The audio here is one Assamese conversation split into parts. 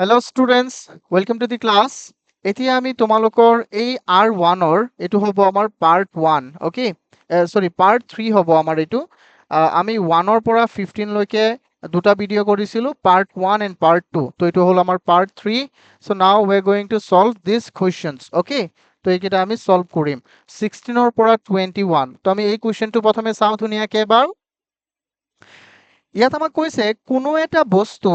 Hello students, welcome to the class. এতিয়া আমি তোমালোকৰ এই R1 ৰ এটো হ'ব আমাৰ part 1, okay? Sorry, part 3 হ'ব আমাৰ এটো। আমি 1 ৰ পৰা 15 লৈকে দুটা ভিডিও কৰিছিলো, part 1 and part 2. তো এটো হ'ল আমাৰ part 3. So now we're going to solve these questions, okay? তো এইকেইটা আমি solve কৰিম। 16 ৰ পৰা 21. তো আমি এই কোৱেশ্চনটো প্ৰথমে চাওঁ ধুনীয়াকে এবাৰ। ইয়াত আমাক কৈছে কোনো এটা বস্তু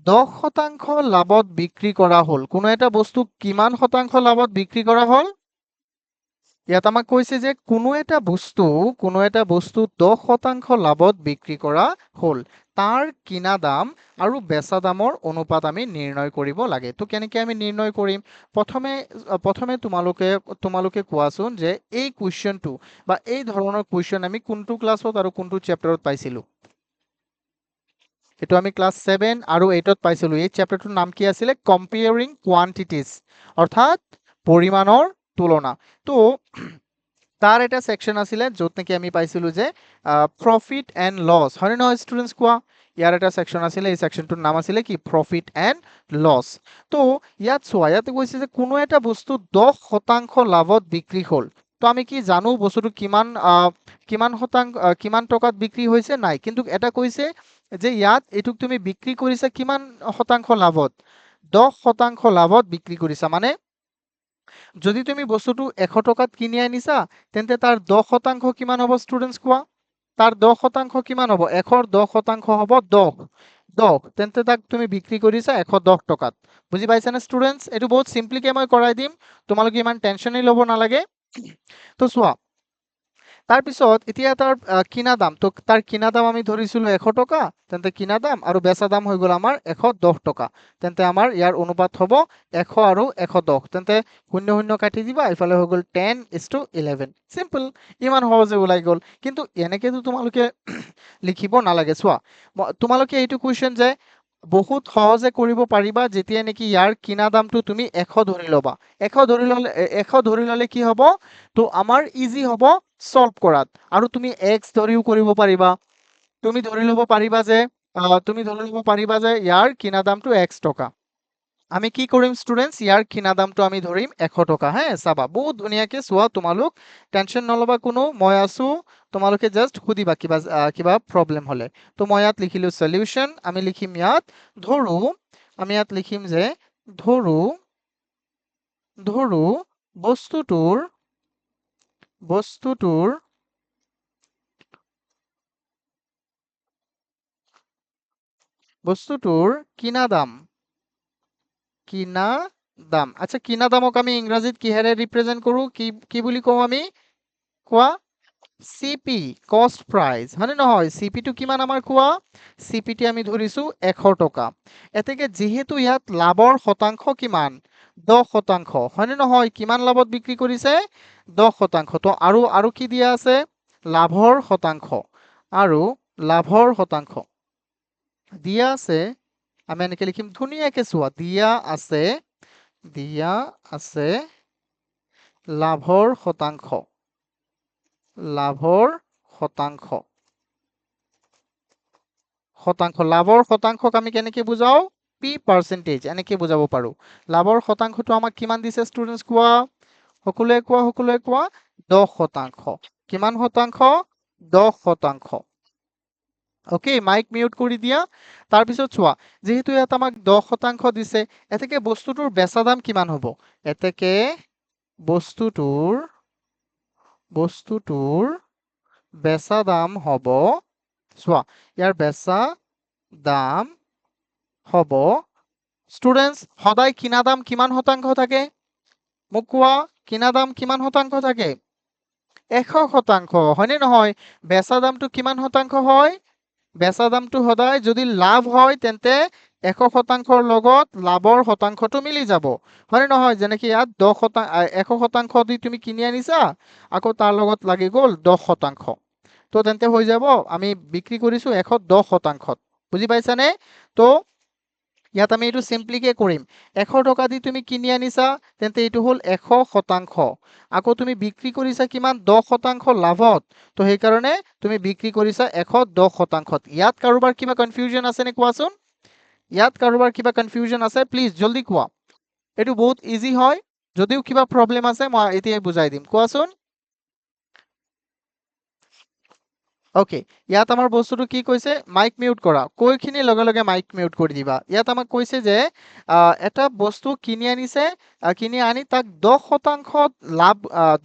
10% লাভত বিক্ৰী কৰা হ'ল। কোনো এটা বস্তু কিমান শতাংশ লাভত বিক্ৰী কৰা হ'ল? ইয়াত আমাক কৈছে যে কোনো এটা বস্তু 10% লাভত বিক্ৰী কৰা হ'ল। তাৰ কিনা দাম আৰু বেচা দামৰ অনুপাত আমি নিৰ্ণয় কৰিব লাগে। তো কেনেকৈ আমি নিৰ্ণয় কৰিম? প্ৰথমে তোমালোকে কোৱাচোন যে এই কুৱেশ্যনটো বা এই ধৰণৰ কুৱেশ্যন আমি কোনটো ক্লাছত আৰু কোনটো চেপ্টাৰত পাইছিলোঁ? এটো আমি ক্লাস 7 আৰু 8ত পাইছিলো। এই চ্যাপ্টাৰটোৰ নাম কি আছিল? কম্পেয়াৰিং কোয়ান্টিটিজ, অৰ্থাৎ পৰিমাণৰ তুলনা। তো তাৰ এটা সেকশন আছিল য'ত নেকি আমি পাইছিলো যে প্ৰফিট এণ্ড লছ, হয় নহয় ষ্টুডেন্টস কোৱা? ইয়াৰ এটা সেকশন আছিল, এই সেকশনটোৰ নাম আছিল কি? Profit and loss. তো ইয়াত চোৱা, ইয়াতে কৈছে যে কোনো এটা বস্তু 10% লাভত বিক্ৰী হ'ল। তো আমি কি জানো বস্তুটো কিমান টকাত বিক্ৰী হৈছে? নাই, কিন্তু এটা কৈছে যে ইয়াত এটুক তুমি বিক্ৰী কৰিছা কিমান শতাংশ লাভত? 10% লাভত বিক্ৰী কৰিছা। মানে যদি তুমি বস্তুটো 100 টকাত কিনি আনিছা, তেন্তে তাৰ 10% কিমান হ'ব ষ্টুডেন্টস কোৱা? তাৰ 10% কিমান হ'ব? 100ৰ 10% হ'ব 10। 10, তেন্তে তাক তুমি বিক্ৰী কৰিছা 110 টকাত। বুজি পাইছানে ষ্টুডেন্টস? এইটো বহুত সিম্পলিকে মই কৰাই দিম, তোমালোকে ইমান টেনচনেই ল'ব নালাগে। তো চোৱা, তাৰপিছত এতিয়া তাৰ কিনা দাম, তো তাৰ কিনা দাম আমি ধৰিছিলো 100 টকা, তেন্তে কিনা দাম আৰু বেচা দাম হৈ গ'ল আমাৰ 110 টকা। তেন্তে আমাৰ ইয়াৰ অনুপাত হ'ব 100 আৰু 110। তেন্তে 0 0 কাটি দিবা, ইফালে হৈ গ'ল 10:11। সিম্পল, ইমান সহজে ওলাই গ'ল। কিন্তু এনেকেতো তোমালোকে লিখিব নালাগে। চোৱা, তোমালোকে এইটো কুৱেশ্যন যে বহুত সহজে কৰিব পাৰিবা যেতিয়া নেকি ইয়াৰ কিনা দামটো তুমি 100 ধৰি ল'বা। 100 ধৰি ল'লে কি হ'ব? তো আমাৰ ইজি হ'ব সলভ কৰাত। আৰু তুমি x ধৰিও কৰিব পাৰিবা। তুমি ধৰি ল'ব পাৰিবা যে ইয়াৰ কিনা দামটো x টকা। আমি কি কৰিম ষ্টুডেন্টস? ইয়াৰ কিনা দামটো আমি ধৰিম 100 টকা। হ্যাঁ, চাবা বহুত ধুনীয়াকে চোৱা, তোমালোক টেনশন নলবা কোনো, মই আছো। তোমালোকে জাস্ট সুধিবা কিবা প্ৰবলেম হলে। তো মই ইয়াত লিখিলো সলিউশন। আমি লিখিম ইয়াত আমি ইয়াত লিখিম যে ধৰো বস্তুটোৰ কিনা দাম। আচ্ছা, কিনা দামক আমি ইংৰাজীত কিহেৰে ৰিপ্ৰেজেন্ট কৰো? কি বুলি কওঁ আমি? কোৱা? CP, কষ্ট প্ৰাইস, হয়নে নহয়? CP টো কিমান আমাৰ কোৱা? CP টি আমি ধৰিছো 100 টকা। এতেকে যেহেতু ইয়াত লাভৰ শতাংশ কিমান? 10%, হয়নে নহয়? কিমান লাভত বিক্ৰী কৰিছে? 10%। তো আৰু কি দিয়া আছে? লাভৰ শতাংশ। আৰু লাভৰ শতাংশ দিয়া আছে, আমি এনেকে লিখিম ধুনীয়াকে। চোৱা, দিয়া আছে লাভৰ শতাংশ। লাভৰ শতাংশ লাভৰ শতাংশক আমি কেনেকে বুজাও? P পাৰ্চেন্টেজ, এনেকে বুজাব পাৰো। লাভৰ শতাংশটো আমাক কিমান দিছে ষ্টুডেন্টস কোৱা? সকলোৱে কোৱা 10%। কিমান শতাংশ? 10%। ওকে, মাইক মিউট কৰি দিয়া। তাৰপিছত চোৱা, যেহেতু ইয়াত আমাক 10% দিছে, এতেকে বস্তুটোৰ বেচা দাম কিমান হ'ব? এতেকে বস্তুটোৰ বেচা দাম হ'ব, চোৱা, ইয়াৰ বেচা দাম হ'ব ষ্টুডেন্টস সদায় কিনা দাম কিমান শতাংশ থাকে? মোক কোৱা, কিনা দাম কিমান শতাংশ থাকে? 100%, হয়নে নহয়? বেচা দামটো কিমান শতাংশ হয়? বেচা দামটো সদায় যদি লাভ হয় তেন্তে 100%ৰ লগত লাভৰ শতাংশটো মিলি যাব, হয়নে নহয়? যেনেকে ইয়াত 100% দি তুমি কিনি আনিছা, আকৌ তাৰ লগত লাগি গ'ল 10%। তো তেন্তে হৈ যাব আমি বিক্ৰী কৰিছো 110%। বুজি পাইছানে? তো ইয়াত আমি এইটো সিম্পলিকে কৰিম। 100 টকা দি তুমি কিনি আনিছা, তেন্তে এইটো হ'ল 100%। আকৌ তুমি বিক্ৰী কৰিছা কিমান? 10% লাভত। তো সেইকাৰণে তুমি বিক্ৰী কৰিছা 110%। ইয়াত কাৰোবাৰ কিবা কনফিউজন আছে নে কোৱাচোন? ইয়াত কাৰোবাৰ কিবা কনফিউজন আছে প্লিজ জলদি কোৱা এইটো বহুত ইজি হয় যদিও কিবা প্ৰব্লেম আছে মই এতিয়াই বুজাই দিম কোৱাচোন ওকে ইয়াত আমাৰ বস্তুটো কি কৈছে মাইক মিউট কৰা কৈখিনি লগে লগে মাইক মিউট কৰি দিবা ইয়াত আমাক কৈছে যে এটা বস্তু কিনি আনিছে কিনি আনি তাক 10% লাভ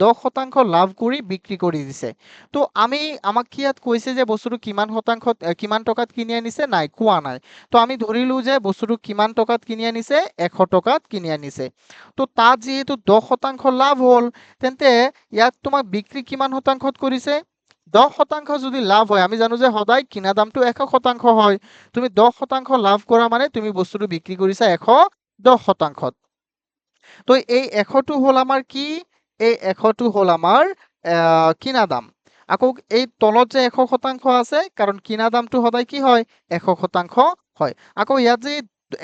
10% লাভ কৰি বিক্ৰী কৰি দিছে তো আমাক কি ইয়াত কৈছে যে বস্তুটো কিমান শতাংশত কিমান টকাত কিনি আনিছে নাই কোৱা নাই তো আমি ধৰিলো যে বস্তুটো কিমান টকাত কিনি আনিছে 100 টকাত কিনি আনিছে তো তাত যেহেতু 10% লাভ হ'ল তেন্তে ইয়াত তোমাক বিক্ৰী কিমান শতাংশত কৰিছে 10% যদি লাভ হয় আমি জানো যে সদায় কিনা দামটো 100% হয় তুমি 10% লাভ কৰা মানে তুমি বস্তুটো বিক্ৰী কৰিছা 110%ত তো এই 100টো হ'ল আমাৰ কি এই 100টো হ'ল আমাৰ কিনা দাম আকৌ এই তলত যে 100% আছে কাৰণ কিনা দামটো সদায় কি হয় 100% হয় আকৌ ইয়াত যে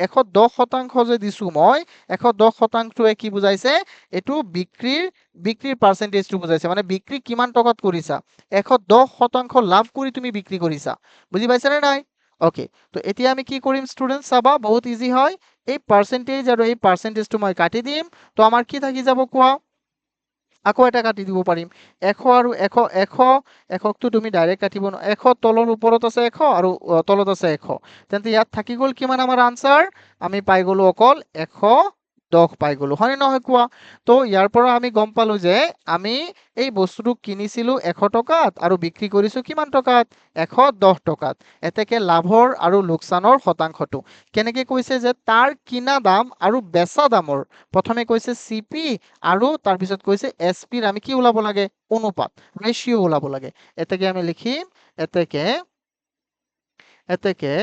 110% যে দিছো মই 110%টোৱে কি বুজাইছে এটো বিক্ৰীৰ পাৰ্চেন্টেজটো বুজাইছে মানে বিক্ৰী কিমান টকাত কৰিছা 110% লাভ কৰি তুমি বিক্ৰী কৰিছা বুজি পাইছা নে নাই ওকে তো এতিয়া আমি কি কৰিম ষ্টুডেন্ট চাবা বহুত ইজি হয় এই পাৰ্সেন্টেজ আৰু এই পাৰ্সেন্টেজটো মই কাটি দিম তো আমাৰ কি থাকি যাব কোৱা আকৌ এটা কাটি দিব পাৰিম 100 আৰু 100টো তুমি ডাইৰেক্ট কাটিব 100 তলৰ ওপৰত আছে 100 আৰু তলত আছে 100 তেন্তে ইয়াত থাকি গ'ল কিমান আমাৰ আনসাৰ আমি পাই গ'লো অকল 110 পাই গ'লো হয় নহয় কোৱা তো ইয়াৰ পৰা আমি গম পালো যে আমি এই বস্তুটো কিনিছিলো 100 টকাত আৰু বিক্ৰী কৰিছো কিমান টকাত 110 টকাত এতেকে লাভৰ আৰু লোকচানৰ শতাংশটো কেনেকে কৈছে যে তাৰ কিনা দাম আৰু বেচা দামৰ প্ৰথমে কৈছে সিপি আৰু তাৰ পিছত কৈছে এসপিৰ আমি কি ওলাব লাগে অনুপাত ৰেশিও ওলাব লাগে এতেকে আমি লিখিম এতেকে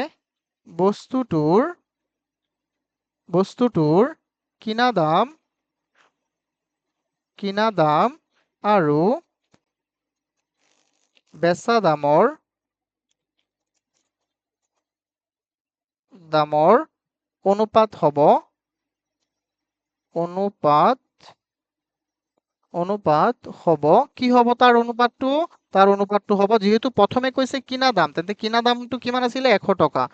বস্তুটোৰ কিনা দাম আৰু বেচা দামৰ অনুপাত হ'ব কি হ'ব তাৰ অনুপাতটো হ'ব যেহেতু প্ৰথমে কৈছে কিনা দাম তেন্তে কিনা দামটো কিমান আছিলে 100 টকা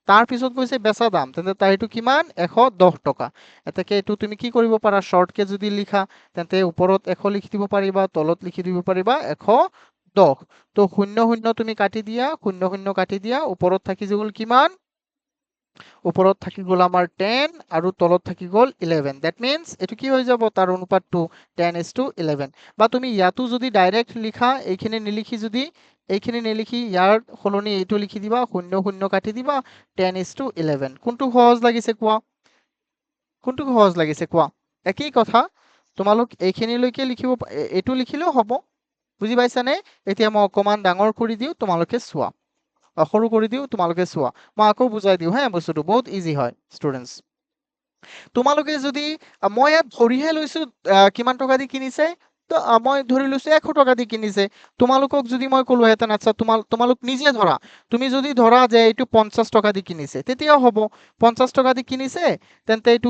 তাৰ পিছত কৈছে বেচা দাম তেন্তে তাইটো কিমান 110 টকা এটাকে এইটো তুমি কি কৰিব পাৰা শৰ্টকে যদি লিখা তেন্তে ওপৰত 100 লিখি দিব পাৰিবা তলত লিখি দিব পাৰিবা 110 তো 0 তুমি কাটি দিয়া 0 কাটি দিয়া ওপৰত থাকি গ'ল কিমান ওপৰত থাকি গ'ল আমাৰ 10 আৰু তলত থাকি গ'ল 11 দ্যাট মিন্স এটো কি হৈ যাব তাৰ অনুপাতটো 10:11 বা তুমি ইয়াতো যদি ডাইৰেক্ট লিখা এইখিনি নিলিখি যদি এইখিনি নিলিখি ইয়াৰ খলনি এইটো লিখি দিবা 0 কাটি দিবা 10:11 কোনটো সহজ লাগিছে কোৱা একই কথা তোমালোক এইখিনিলৈকে লিখিব এইটো লিখিলেও হ'ব বুজি পাইছানে এতিয়া মই অকমান ডাঙৰ কৰি দিও তোমালোকে চোৱা সৰু কৰি দিও তোমালোকে চোৱা মই আকৌ বুজাই দিও হ্যাঁ বস্তুটো বহুত ইজি হয় ষ্টুডেন্টস তোমালোকে যদি মই ইয়াত ধৰিহে লৈছো কিমান টকা দি কিনিছে তো মই ধৰি লৈছো 100 টকা দি কিনিছে তোমালোকক যদি মই কলো হেতেন আচ্ছা তোমালোক নিজে ধৰা তুমি যদি ধৰা যে এইটো 50 টকা দি কিনিছে তেতিয়াও হ'ব 50 টকা দি কিনিছে তেন্তে এইটো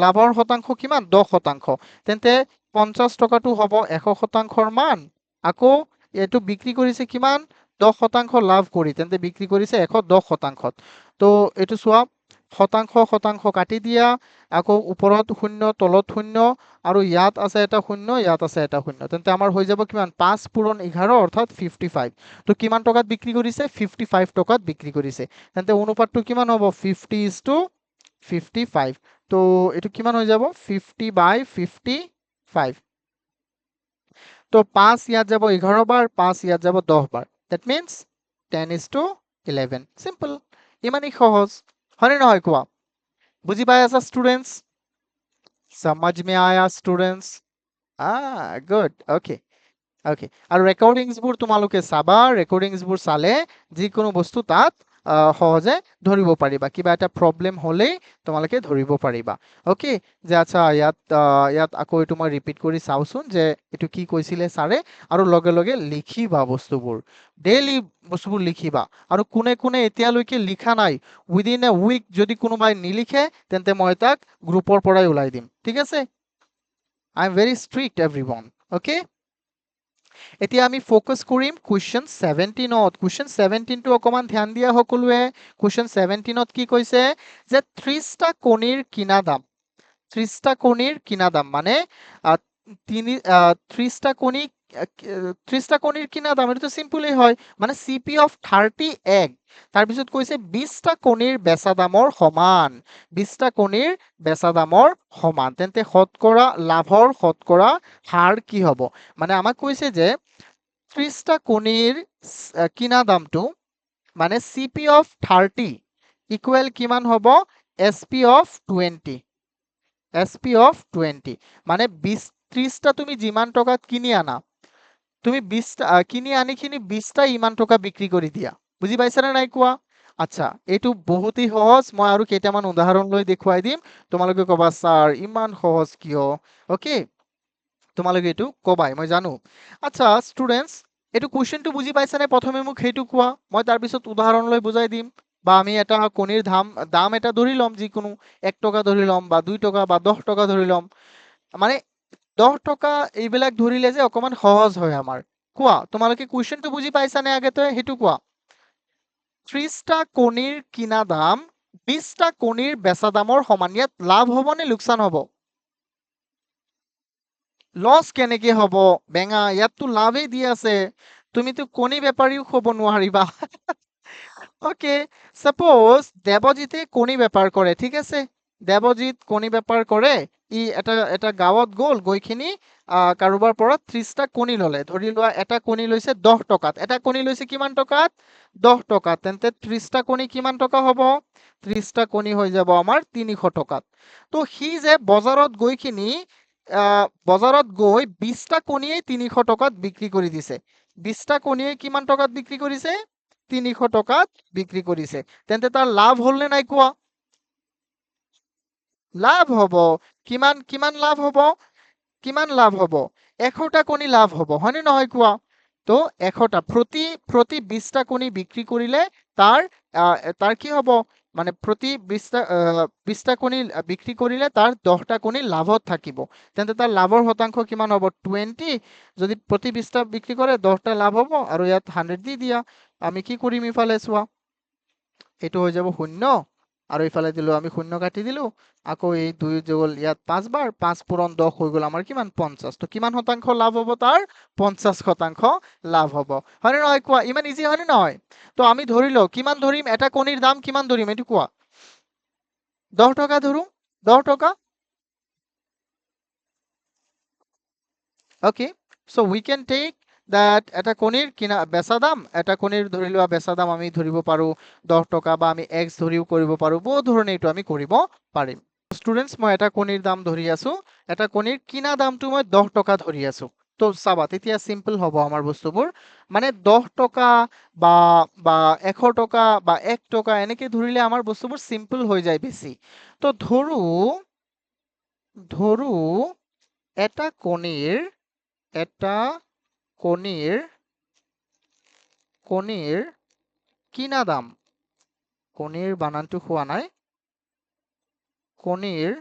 লাভৰ শতাংশ কিমান 10% তেন্তে 50 টকাটো হ'ব 100%ৰ মান আকৌ এইটো বিক্ৰী কৰিছে কিমান 10% লাভ কৰি তেন্তে বিক্ৰী কৰিছে 110%ত তো এইটো চোৱা শতাংশ কাটি দিয়া আকৌ ওপৰত 0 তলত 0 আৰু ইয়াত আছে এটা 0 ইয়াত আছে এটা 0 তেন্তে আমাৰ হৈ যাব কিমান 5 পূৰণ 11 অৰ্থাৎ 55 তো কিমান টকাত বিক্ৰী কৰিছে 55 টকাত বিক্ৰী কৰিছে তেন্তে অনুপাতটো কিমান হ'ব 50:55 তো এটো কিমান হৈ যাব 50/55 তো 5 ইয়াত যাব 11 বাৰ 5 ইয়াত যাব 10 বাৰ দ্যাট মিন্স 10:11 সিম্পল ইমানেই সহজ হয়নে নহয় কোৱা বুজি পাই আছা স্টুডেন্টস समझ में आया स्टूडेंट्स गुड ओके আৰু ৰেকৰ্ডিংছবোৰ তোমালোকে চাবা ৰেকৰ্ডিংছবোৰ চালে যিকোনো বস্তু তাত সহজে ধৰিব পাৰিবা কিবা এটা প্ৰবলেম হ'লে তোমালোকে ধৰিব পাৰিবা ওকে যে আচ্ছা ইয়াত আকৌ এইটো মই ৰিপিট কৰি চাওচোন যে এইটো কি কৈছিলে ছাৰে আৰু লগে লগে লিখিবা বস্তুবোৰ ডেইলি বস্তুবোৰ লিখিবা আৰু কোনে কোনে এতিয়ালৈকে লিখা নাই উইদিন এ উইক যদি কোনোবাই নিলিখে তেন্তে মই তাক গ্ৰুপৰ পৰাই ওলাই দিম ঠিক আছে I am very strict everyone okay এতিয়া আমি ফোকাস কৰিম কুৱেশ্যন 17ত। কুৱেশ্যন 17টো অকমান ধ্যান দিয়া সকলোৱে। কুৱেশ্যন 17ত কি কৈছে যে 30টা কণীৰ কিনা দাম, 30টা কণীৰ কিনা দাম মানে 30টা কণী 30টা কণীৰ কিনা দাম, এটাতো সিম্পলেই হয় মানে CP অফ 30 এগ। তাৰপিছত কৈছে 20টা কণীৰ বেচা দামৰ সমান, 20টা কণীৰ বেচা দামৰ সমান, তেন্তে শতকৰা লাভৰ শতকৰা হাৰ কি হ'ব? মানে আমাক কৈছে যে 30টা কণীৰ কিনা দামটো মানে CP অফ 30 ইকুৱেল কিমান হ'ব? SP অফ 20, SP অফ 20 মানে 30টা তুমি যিমান টকাত কিনি আনা, তুমি 20টা কিনি আনি খিনি 20টা ইমান টকা বিক্ৰী কৰি দিয়া। বুজি পাইছানে নাই কোৱা? আচ্ছা, এইটো বহুতেই সহজ। মই আৰু কেইটামান উদাহৰণ লৈ দেখুৱাই দিম, তোমালোকে কবা স্যাৰ ইমান সহজ কিয়? ওকে, তোমালোকে এইটো কবাই, মই জানো। আচ্ছা ষ্টুডেন্টস, এইটো কুৱেশ্যনটো বুজি পাইছানে? প্ৰথমে মোক সেইটো কোৱা, মই তাৰ পিছত উদাহৰণ লৈ বুজাই দিম। বা আমি এটা কণীৰ দাম এটা ধৰি ল'ম, যিকোনো 1 টকা ধৰি ল'ম বা 2 টকা বা 10 টকা ধৰি ল'ম। মানে 10 টকা এইবিলাক ধৰিলে যে অকমান সহজ হয় আমাৰ। কোৱা, তোমালোকে কুৱেশ্যনটো বুজি পাইছানে? আগতে সেইটো কোৱা। 30টা কণীৰ কিনা দাম 20টা কণীৰ বেচা দামৰ সমান, ইয়াত লাভ হ'ব নে লোকচান হ'ব? লস কেনেকে হ'ব বেঙা? ইয়াততো লাভেই দি আছে, তুমিতো কণী বেপাৰীও হ'ব নোৱাৰিবা। ওকে, সাপোজ দেৱজিতে কণী বেপাৰ কৰে, ঠিক আছে? দেৱজিত কণী বেপাৰ কৰে, ই এটা গাঁৱত গ'ল, গৈখিনি কাৰোবাৰ পৰা 30টা কণী ল'লে। ধৰি লোৱা এটা কণী লৈছে 10 টকাত, এটা কণী লৈছে কিমান টকাত? 10 টকাত। তেন্তে 30টা কণী কিমান টকা হ'ব? 30টা কণী হৈ যাব আমাৰ 300 টকাত। তো সি যে বজাৰত গৈখিনি বজাৰত গৈ 20টা কণীয়ে 300 টকাত বিক্ৰী কৰি দিছে। 20টা কণীয়ে কিমান টকাত বিক্ৰী কৰিছে? 300 টকাত বিক্ৰী কৰিছে। তেন্তে তাৰ লাভ হ'ল নে নাই কোৱা? লাভ হ'ব। কিমান কিমান লাভ হ'ব? কিমান লাভ হ'ব? 100টা কণী লাভ হ'ব, হয়নে নহয় কোৱা? তো 100টা প্ৰতি 20টা কণী বিক্ৰী কৰিলে তাৰ কি হ'ব? মানে প্ৰতি 20টা কণী বিক্ৰী কৰিলে তাৰ 10টা কণী লাভত থাকিব। তেন্তে তাৰ লাভৰ শতাংশ কিমান হ'ব? 20। যদি প্ৰতি 20টা বিক্ৰী কৰে 10টা লাভ হ'ব, আৰু ইয়াত 100 দি দিয়া। আমি কি কৰিম? ইফালে চোৱা, এইটো হৈ যাব 0, আৰু ইফালে দিলো আমি 0 কাটি দিলো, আকৌ এই 2 যোগল ইয়াত 5 বাৰ, 5 পূৰণ 10 হৈ গ'ল আমাৰ কিমান? 50। তো কিমান শতাংশ লাভ হ'ব তাৰ? 50% লাভ হ'ব, হয়নে নহয় কোৱা? ইমান ইজি হয়নে নহয়? তো আমি ধৰি লও কিমান ধৰিম? এটা কণীৰ দাম কিমান ধৰিম এইটো কোৱা? 10 টকা ধৰো, 10 টকা। Okay, so we can take that এটা কণীৰ কিনা বেচা দাম, এটা কণীৰ ধৰি লোৱা বেচা দাম আমি ধৰিব পাৰো 10 টকা, বা আমি এক্স ধৰিও কৰিব পাৰো। বহু ধৰণে এইটো আমি কৰিব পাৰিম। স্টুডেন্টস, মই এটা কণীৰ দাম ধৰি আছো, এটা কণীৰ কিনা দামটো মই 10 টকা ধৰি আছো। তো চাবা, তেতিয়া সিম্পল হ'ব আমাৰ বস্তুবোৰ। মানে 10 টকা বা বা 100 টকা বা 1 টকা এনেকে ধৰিলে আমাৰ বস্তুবোৰ সিম্পল হৈ যায় বেছি। তো ধৰো এটা কণীৰ কিনা দাম, কণীৰ বানানটো হোৱা নাই, কণীৰ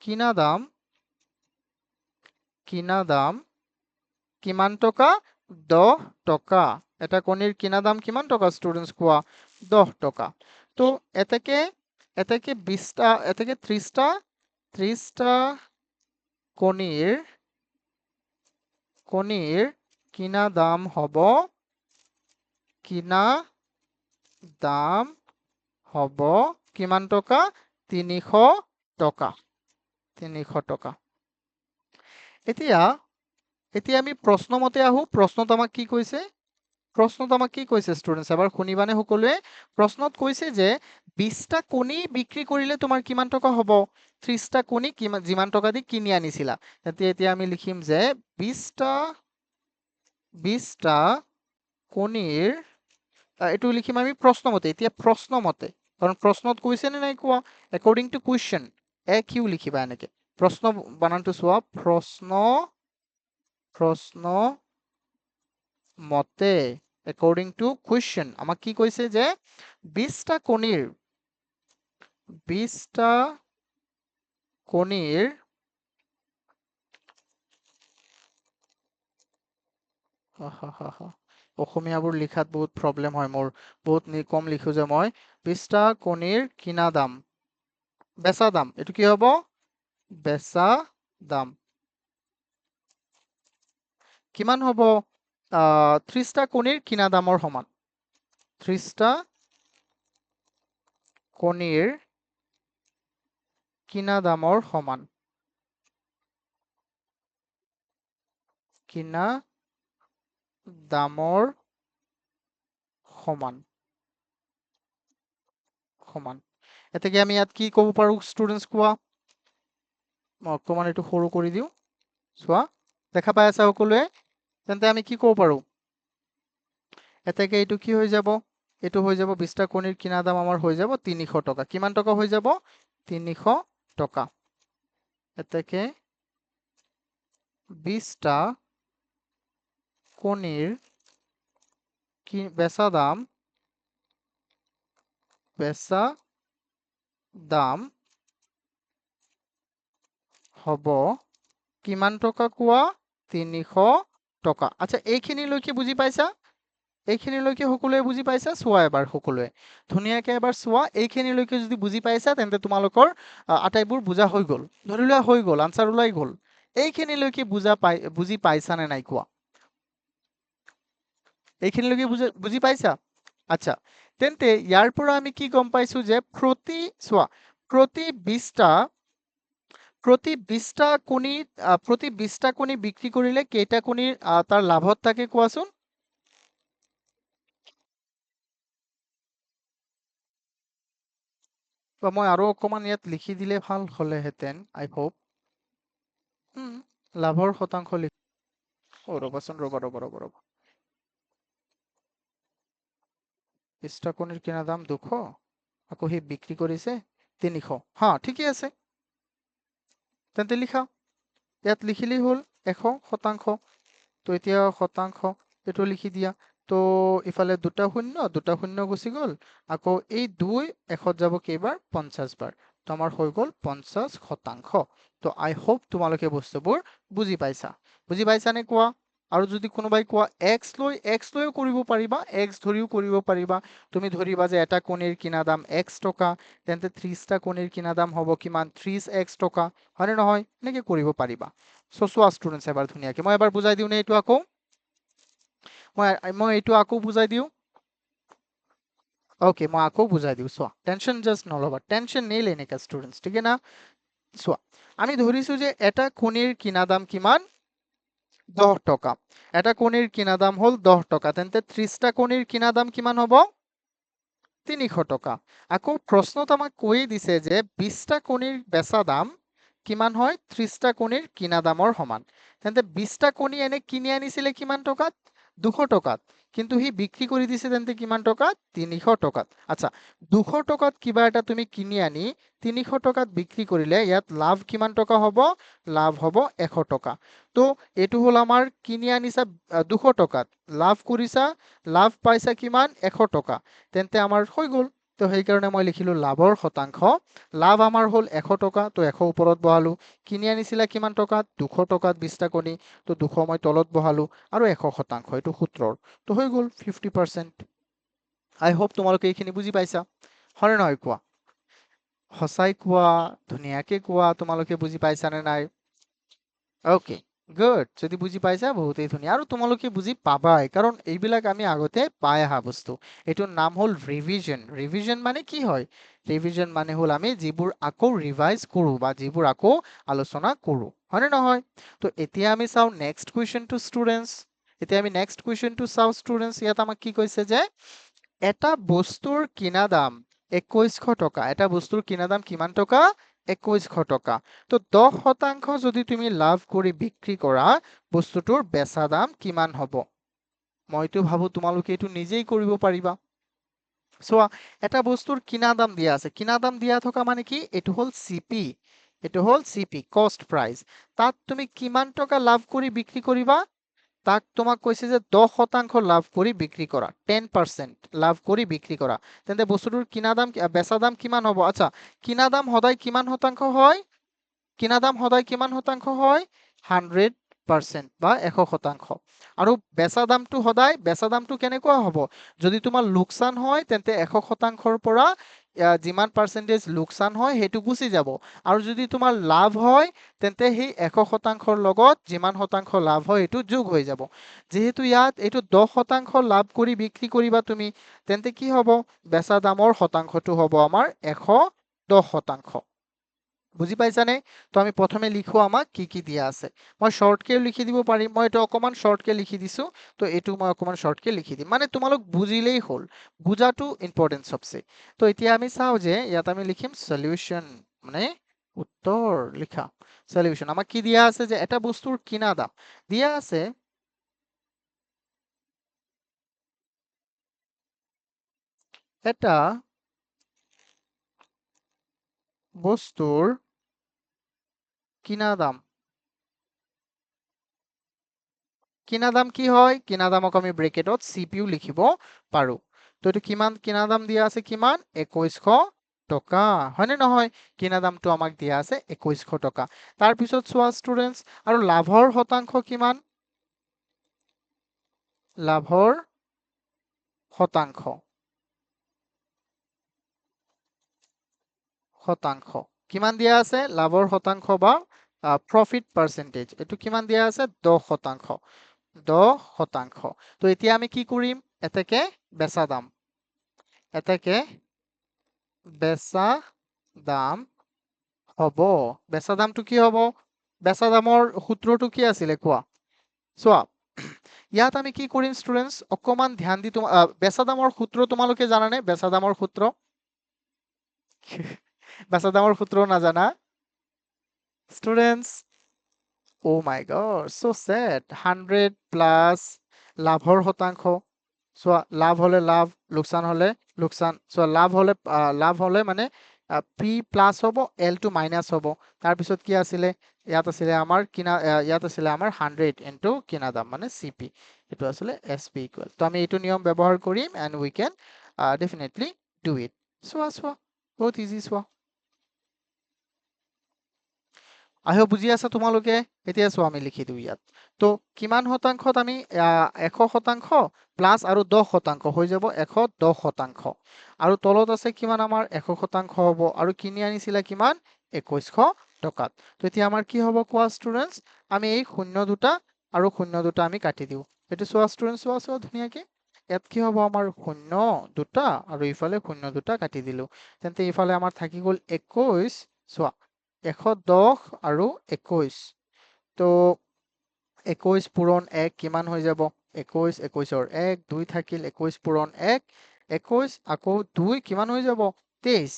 কিনা দাম কিমান টকা? 10 টকা। এটা কণীৰ কিনা দাম কিমান টকা স্টুডেন্টস কোৱা? 10 টকা। তো এটাকে 20টা, এটাকে 30টা কণীৰ কিনা দাম হ'ব কিমান টকা? 300 টকা। 300 টকা। এতিয়া আমি প্ৰশ্ন মতে আহো। প্ৰশ্নত আমাক কি কৈছে? স্টুডেন্টস এবাৰ শুনিবানে সকলোৱে? প্ৰশ্নত কৈছে যে 20টা কণী বিক্ৰী কৰিলে তোমাৰ কিমান টকা হ'ব? 30টা কণী যিমান টকা দি কিনি আনিছিলা। এতিয়া আমি লিখিম যে 20টা কণীৰ, এইটো লিখিম আমি প্ৰশ্নমতে। এতিয়া প্ৰশ্নমতে, কাৰণ প্ৰশ্নত কৈছে নে নাই কোৱা? একৰ্ডিং টু কুৱেশ্যন, কিউ লিখিবা এনেকে। প্ৰশ্ন বানানটো চোৱা, প্ৰশ্ন মতে, একৰ্ডিং টু কুৱেশ্যন, আমাক কি কৈছে যে 20টা কণীৰ আহাহাহা। অসমীয়াবোৰ লিখাত বহুত প্ৰব্লেম হয় মোৰ, বহুত কম লিখো যে মই। 20টা কণীৰ কিনা দাম, বেচা দাম, এইটো কি হ'ব? বেচা দাম কিমান হ'ব? 30টা কণীৰ কিনা দামৰ সমান। 30টা কণীৰ কিনা দামৰ সমান। কিনা দামৰ সমান। সমান। এতেকে আমি ইয়াত কি ক'ব পাৰো ষ্টুডেন্টস কোৱা? মই অকমান এইটো সৰু কৰি দিওঁ। চোৱা, দেখা পাই আছা সকলোৱে? তেন্তে আমি কি ক'ব পাৰো? এতেকে এইটো কি হৈ যাব? এইটো হৈ যাব 20টা কণীৰ কিনা দাম আমাৰ হৈ যাব 300 টকা। কিমান টকা হৈ যাব? 300 টকা। এতেকে 20টা কণীৰ বেচা দাম হ'ব কিমান টকা কোৱা? 300 টকা। আচ্ছা, এইখিনিলৈকে বুজি পাইছা? এইখিনিলৈকে সকলোৱে বুজি পাইছা? চোৱা এবাৰ সকলোৱে ধুনীয়াকে এবাৰ চোৱা। এইখিনিলৈকে যদি বুজি পাইছা তেন্তে তোমালোকৰ আটাইবোৰ বুজা হৈ গ'ল। ধৰি লোৱা হৈ গ'ল, আনসাৰ ওলাই গ'ল। এইখিনিলৈকে বুজি পাইছা নে নাই কোৱা? এইখিনিলৈকে বুজি পাইছা? আচ্ছা, তেন্তে ইয়াৰ পৰা আমি কি গম পাইছো যে প্ৰতি 20টা কণী বিক্ৰী কৰিলে কেইটা কণীৰ তাৰ লাভত থাকে কোৱাচোন? বা মই আৰু অকমান ইয়াত লিখি দিলে ভাল হ'লেহেঁতেন, আই হোপ। লাভৰ শতাংশ ৰ'বাচোন, ৰ'বা। 20টা কণীৰ কিনা দাম 200, আকৌ সি বিক্ৰী কৰিছে 300। হা, ঠিকে আছে। তেন্তে লিখা, ইয়াত লিখিলেই হ'ল 100%। তো এতিয়া শতাংশ এইটো লিখি দিয়া। তো ইফালে দুটা শূন্য গুচি গ'ল। আকৌ এই 2 100 যাব কেইবাৰ? 50 বাৰ। তো আমাৰ হৈ গ'ল 50%। তো আই হোপ তোমালোকে বস্তুবোৰ বুজি পাইছা। বুজি পাইছানে কোৱা? আৰু যদি কোনোবাই কোৱা x লৈও কৰিব পাৰিবা, x ধৰিও কৰিব পাৰিবা। তুমি ধৰিবা যে এটা কণীৰ কিনা দাম x টকা, তেন্তে 30টা কণীৰ কিনা দাম হ'ব কিমান? 30x টকা। হয়নে নহয়? এনেকে কৰিব পাৰিবা। চোৱা ষ্টুডেন্টস এবাৰ ধুনীয়াকে মই এবাৰ বুজাই দিওঁ নে এইটো আকৌ? মই এইটো আকৌ বুজাই দিওঁ। ওকে, মই আকৌ বুজাই দিওঁ। চোৱা, টেনশন জাস্ট নল'বা, টেনশন নেই লেনে কা ষ্টুডেন্টস, ঠিক আছে না? চোৱা, আমি ধৰিছো যে এটা কণীৰ কিনা দাম কিমান? 10 টকা। এটা কণীৰ কিনা দাম হ'ল 10 টকা, তেন্তে 30টা কণীৰ কিনা দাম কিমান হ'ব? 300 টকা। আকৌ প্ৰশ্নত আমাক কৈয়ে দিছে যে 20টা কণীৰ বেচা দাম কিমান হয়? 30টা কণীৰ কিনা দামৰ সমান। তেন্তে 20টা কণী এনে কিনি আনিছিলে কিমান টকাত? 200 টকাত। কিন্তু সি বিক্ৰী কৰি দিছে তেন্তে কিমান টকাত? 300 টকাত। আচ্ছা, 200 টকাত কিবা এটা তুমি কিনি আনি 300 টকাত বিক্ৰী কৰিলে ইয়াত লাভ কিমান টকা হ'ব? লাভ হ'ব 100 টকা। তো এইটো হ'ল আমাৰ কিনি আনিছা 200 টকাত, লাভ পাইছা কিমান? 100 টকা। তেন্তে আমাৰ হৈ গ'ল। তো সেইকাৰণে মই লিখিলো লাভৰ শতাংশ। লাভ আমাৰ হ'ল 100 টকা, তো 100 ওপৰত বহালো। কিনি আনিছিলা কিমান টকাত? 200 টকাত 20টা কণী, তো 200 মই তলত বহালো আৰু 100%, এইটো সূত্ৰৰ। তো হৈ গ'ল 50%। আই হোপ তোমালোকে এইখিনি বুজি পাইছা। হয়নে নহয় কোৱা? সঁচাই কোৱা, ধুনীয়াকে কোৱা, তোমালোকে বুজি পাইছা নে নাই? Okay, good. যদি বুজি পাইছা বহুতেই ধুনীয়া, আৰু তোমালোকে বুজি পাবাই, কাৰণ এইবিলাক আমি আগতে পাই অহা বস্তু। এইটোৰ নাম হ'ল ৰিভিজন। ৰিভিজন মানে কি হয়? ৰিভিজন মানে হ'ল আমি যিবোৰ আকৌ ৰিভাইজ কৰো বা যিবোৰ আকৌ আলোচনা কৰো, হয়নে নহয়? তো এতিয়া আমি চাওঁ নেক্সট কুৱেশ্যনটো ষ্টুডেন্টস। এতিয়া আমি নেক্সট কুৱেশ্যনটো চাওঁ ষ্টুডেন্টস। ইয়াত আমাক কি কৈছে যে এটা বস্তুৰ কিনা দাম 2100 টকা। এটা বস্তুৰ কিনা দাম কিমান টকা? 2100 টকা। তো 10% যদি তুমি লাভ কৰি বিক্ৰী কৰা, বস্তুটোৰ বেচা দাম কিমান হ'ব? মইতো ভাবো তোমালোকে এইটো নিজেই কৰিব পাৰিবা। চোৱা, এটা বস্তুৰ কিনা দাম দিয়া আছে। কিনা দাম দিয়া থকা মানে কি? এইটো হ'ল চিপি। এইটো হ'ল চিপি, কষ্ট প্ৰাইচ। তাত তুমি কিমান টকা লাভ কৰি বিক্ৰী কৰিবা? তোমাক কৈছে যে 10% লাভ কৰি বিক্ৰী কৰা, 10% লাভ কৰি বিক্ৰী কৰা। তেন্তে বস্তুটোৰ বেচা দাম কিমান হ'ব? আচ্ছা, কিনা দাম সদায় কিমান শতাংশ হয়? কিনা দাম সদায় কিমান শতাংশ হয়? 100 পাৰ্চেণ্ট বা 100%। আৰু বেচা দামটো সদায় বেচা দামটো কেনেকুৱা হ'ব? যদি তোমাৰ লোকচান হয় তেন্তে 100%ৰ পৰা যিমান পাৰ্চেণ্টেজ লোকচান হয় সেইটো গুচি যাব। আৰু যদি তোমাৰ লাভ হয় তেন্তে সেই 100%ৰ লগত যিমান শতাংশ লাভ হয় এইটো যোগ হৈ যাব। যিহেতু ইয়াত এইটো 10% লাভ কৰি বিক্ৰী কৰিবা তুমি, তেন্তে কি হ'ব? বেচা দামৰ শতাংশটো হ'ব আমাৰ 110%। বুজি পাইছানে? তো আমি প্ৰথমে লিখো আমাক কি কি দিয়া আছে। মই শৰ্টকেও লিখি দিব পাৰিম, মই এইটো অকমান শৰ্টকে লিখি দিছো, তো এইটো মই অকমান শৰ্টকে লিখি দিম, মানে তোমালোক বুজিলেই হ'ল, বুজাটো ইম্পৰ্টেণ্ট সবচে। তো এতিয়া আমি চাওঁ যে ইয়াত আমি লিখিম সলিউশন, মানে উত্তৰ লিখা। সলিউশন আমাক কি দিয়া আছে যে এটা বস্তুৰ কিনা দাম দিয়া আছে এটা বস্তুৰ কিনা দাম। কিনা দাম কি হয়? কিনা দামক আমি ব্ৰেকেটত চিপিও লিখিব পাৰো। তো এইটো কিমান কিনা দাম দিয়া আছে? কিমান? 2100 টকা, হয়নে নহয়? কিনা দামটো আমাক দিয়া আছে 2100 টকা। তাৰপিছত চোৱা ষ্টুডেণ্টছ, আৰু লাভৰ শতাংশ কিমান? লাভৰ শতাংশ কিমান দিয়া আছে? লাভৰ শতাংশ বা প্ৰফিট পাৰ্চেন্টেজ, এইটো কিমান দিয়া আছে? 10%। 10%। তো এতিয়া আমি কি কৰিম? এতেকে বেচা দাম, এতেকে বেচা দাম হ'ব। বেচা দামটো কি হ'ব? বেচা দামৰ সূত্ৰটো কি আছিলে কোৱা? চোৱা, ইয়াত আমি কি কৰিম ষ্টুডেণ্টছ, অকমান ধ্যান দি বেচা দামৰ সূত্ৰ তোমালোকে জানানে? বেচা দামৰ সূত্ৰ বেচা দামৰ সূত্ৰ নাজানা ষ্টুডেণ্টছ? ও মাই গড, সো স্যাড। 100 প্লাস লাভৰ শতাংশ। চোৱা, লাভ হলে লাভ, লোকসান হলে লোকসান। চোৱা, লাভ হলে মানে পি প্লাস হ'ব, এল টো মাইনাস হ'ব। তাৰপিছত কি আছিলে? ইয়াত আছিলে আমাৰ ইয়াত আছিলে আমাৰ 100 ইনটু কিনা দাম মানে চিপি, এইটো আছিলে এসপি ইকুৱেল। তো আমি এইটো নিয়ম ব্যৱহাৰ কৰিম and we can definitely do it. চোৱা চোৱা, বহুত ইজি। চোৱা, আহি বুজি আছা তোমালোকে? এতিয়া চোৱা, আমি লিখি দিওঁ ইয়াত। তো কিমান শতাংশত আমি 100% প্লাস আৰু 10% হৈ যাব 110%। আৰু তলত আছে কিমান? আমাৰ 100% হ'ব, আৰু কিনি আনিছিলে কিমান? 2100 টকাত। তো এতিয়া আমাৰ কি হ'ব কোৱা ষ্টুডেণ্টছ? আমি এই শূন্য দুটা আৰু শূন্য দুটা আমি কাটি দিওঁ। এইটো চোৱা ষ্টুডেণ্টছ, চোৱা চোৱা ধুনীয়াকে। ইয়াত কি হ'ব? আমাৰ শূন্য দুটা আৰু ইফালে শূন্য দুটা কাটি দিলো, তেন্তে ইফালে আমাৰ থাকি গ'ল 21। চোৱা, 110 আৰু 21, তো 21 পূৰণ 1 কিমান হৈ যাব? 21, 21ৰ 1, 2 থাকিল, 21 পূৰণ 1 21, আকৌ 2 কিমান হৈ যাব? 23,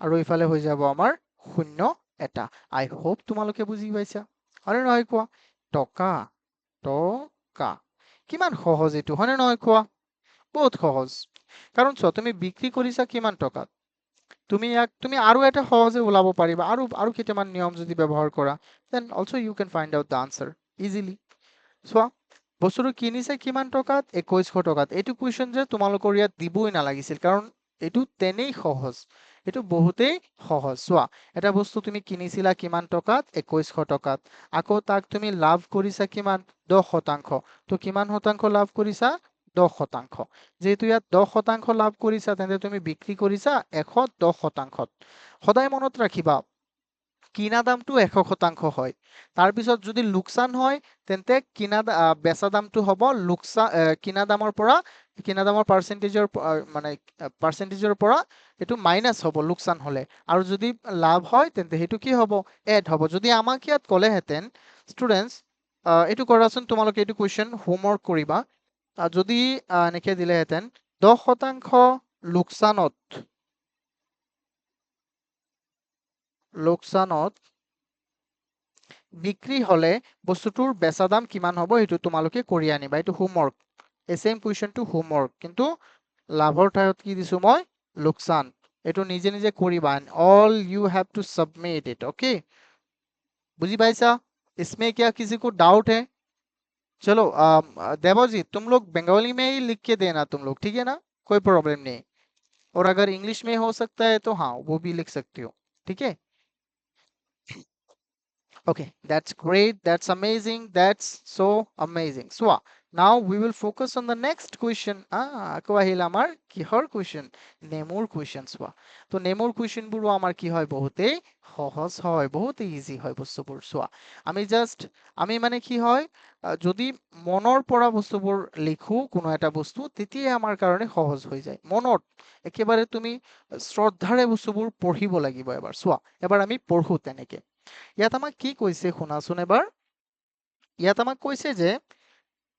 আৰু ইফালে হৈ যাব আমাৰ শূন্য এটা। আই হোপ তোমালোকে বুজি পাইছা, হয়নে নহয় কোৱা? টকা, টকা, কিমান সহজ এইটো, হয়নে নহয় কোৱা? বহুত সহজ। কাৰণ চোৱা, তুমি বিক্ৰী কৰিছা কিমান টকাত? তুমি আৰু এটা সহজে ওলাব পাৰিবা, আৰু কেইটামান নিয়ম যদি ব্যৱহাৰ কৰা, then also you can find out the answer easily. চোৱা, বস্তুটো কিনিছে কিমান টকাত? 2100 টকাত। এইটো কুৱেশ্যন যে তোমালোকৰ ইয়াত দিবই নালাগিছিল, কাৰণ এইটো তেনেই সহজ, এইটো বহুতেই সহজ। চোৱা, এটা বস্তু তুমি কিনিছিলা কিমান টকাত? 2100 টকাত। আকৌ তাক তুমি লাভ কৰিছা কিমান? 10%। তো কিমান শতাংশ লাভ কৰিছা? 10%। যেহেতু ইয়াত 10% লাভ কৰিছা, তেন্তে তুমি বিক্ৰী কৰিছা 110%। সদায় মনত ৰাখিবা, কিনা দামটো 100% হয়। তাৰপিছত যদি লোকচান হয়, তেন্তে বেচা দামটো হ'ব কিনা দামৰ পৰা, কিনা দামৰ পাৰ্চেন্টেজৰ পৰা এইটো মাইনাছ হ'ব লোকচান হলে। আৰু যদি লাভ হয় তেন্তে সেইটো কি হ'ব? এড হ'ব। যদি আমাক ইয়াত ক'লেহেঁতেন ষ্টুডেণ্টছ, এইটো কৰাচোন তোমালোকে, এইটো কুৱেশ্যন হোমৱৰ্ক কৰিবা। যদি এনেকে দিলেহেঁতেন 10% লোকচানত বিক্ৰী হলে বস্তুটোৰ বেচা দাম কিমান হ'ব? সেইটো তোমালোকে কৰি আনিবা। এইটো হোমৱৰ্ক, এই চেম কুৱেশ্যনটো হোমৱৰ্ক, কিন্তু লাভৰ ঠাইত কি দিছো মই? লোকচান। এইটো নিজে নিজে কৰিবা, all you have to submit it. Okay, बुझी पाइसा? इसमें क्या किसी को डाउट है? चलो देवजी, तुम लोग बंगाली में ही लिख के देना तुम लोग, ठीक है ना? कोई प्रॉब्लम नहीं। और अगर इंग्लिश में हो सकता है तो हाँ, वो भी लिख सकते हो, ठीक है? Okay, that's great. That's amazing. That's so amazing. So now we will focus on the next question. আকৌ আহিল আমাৰ কিহৰ question? নেমুৰ question চোৱা। তো নেমুৰ question বোৰো আমাৰ কি হয় বহুতেই সহজ হয়, বহুতেই easy হয় বস্তুবোৰ চোৱা। আমি মানে কি হয় যদি মনৰ পৰা বস্তুবোৰ লিখো কোনো এটা বস্তু তেতিয়াই আমাৰ কাৰণে সহজ হৈ যায়। মনত একেবাৰে তুমি শ্ৰদ্ধাৰে বস্তুবোৰ পঢ়িব লাগিব এবাৰ চোৱা। এবাৰ আমি পঢ়ো তেনেকে। ইয়াত আমাক কি কৈছে শুনাচোন এবাৰ। ইয়াত আমাক কৈছে যে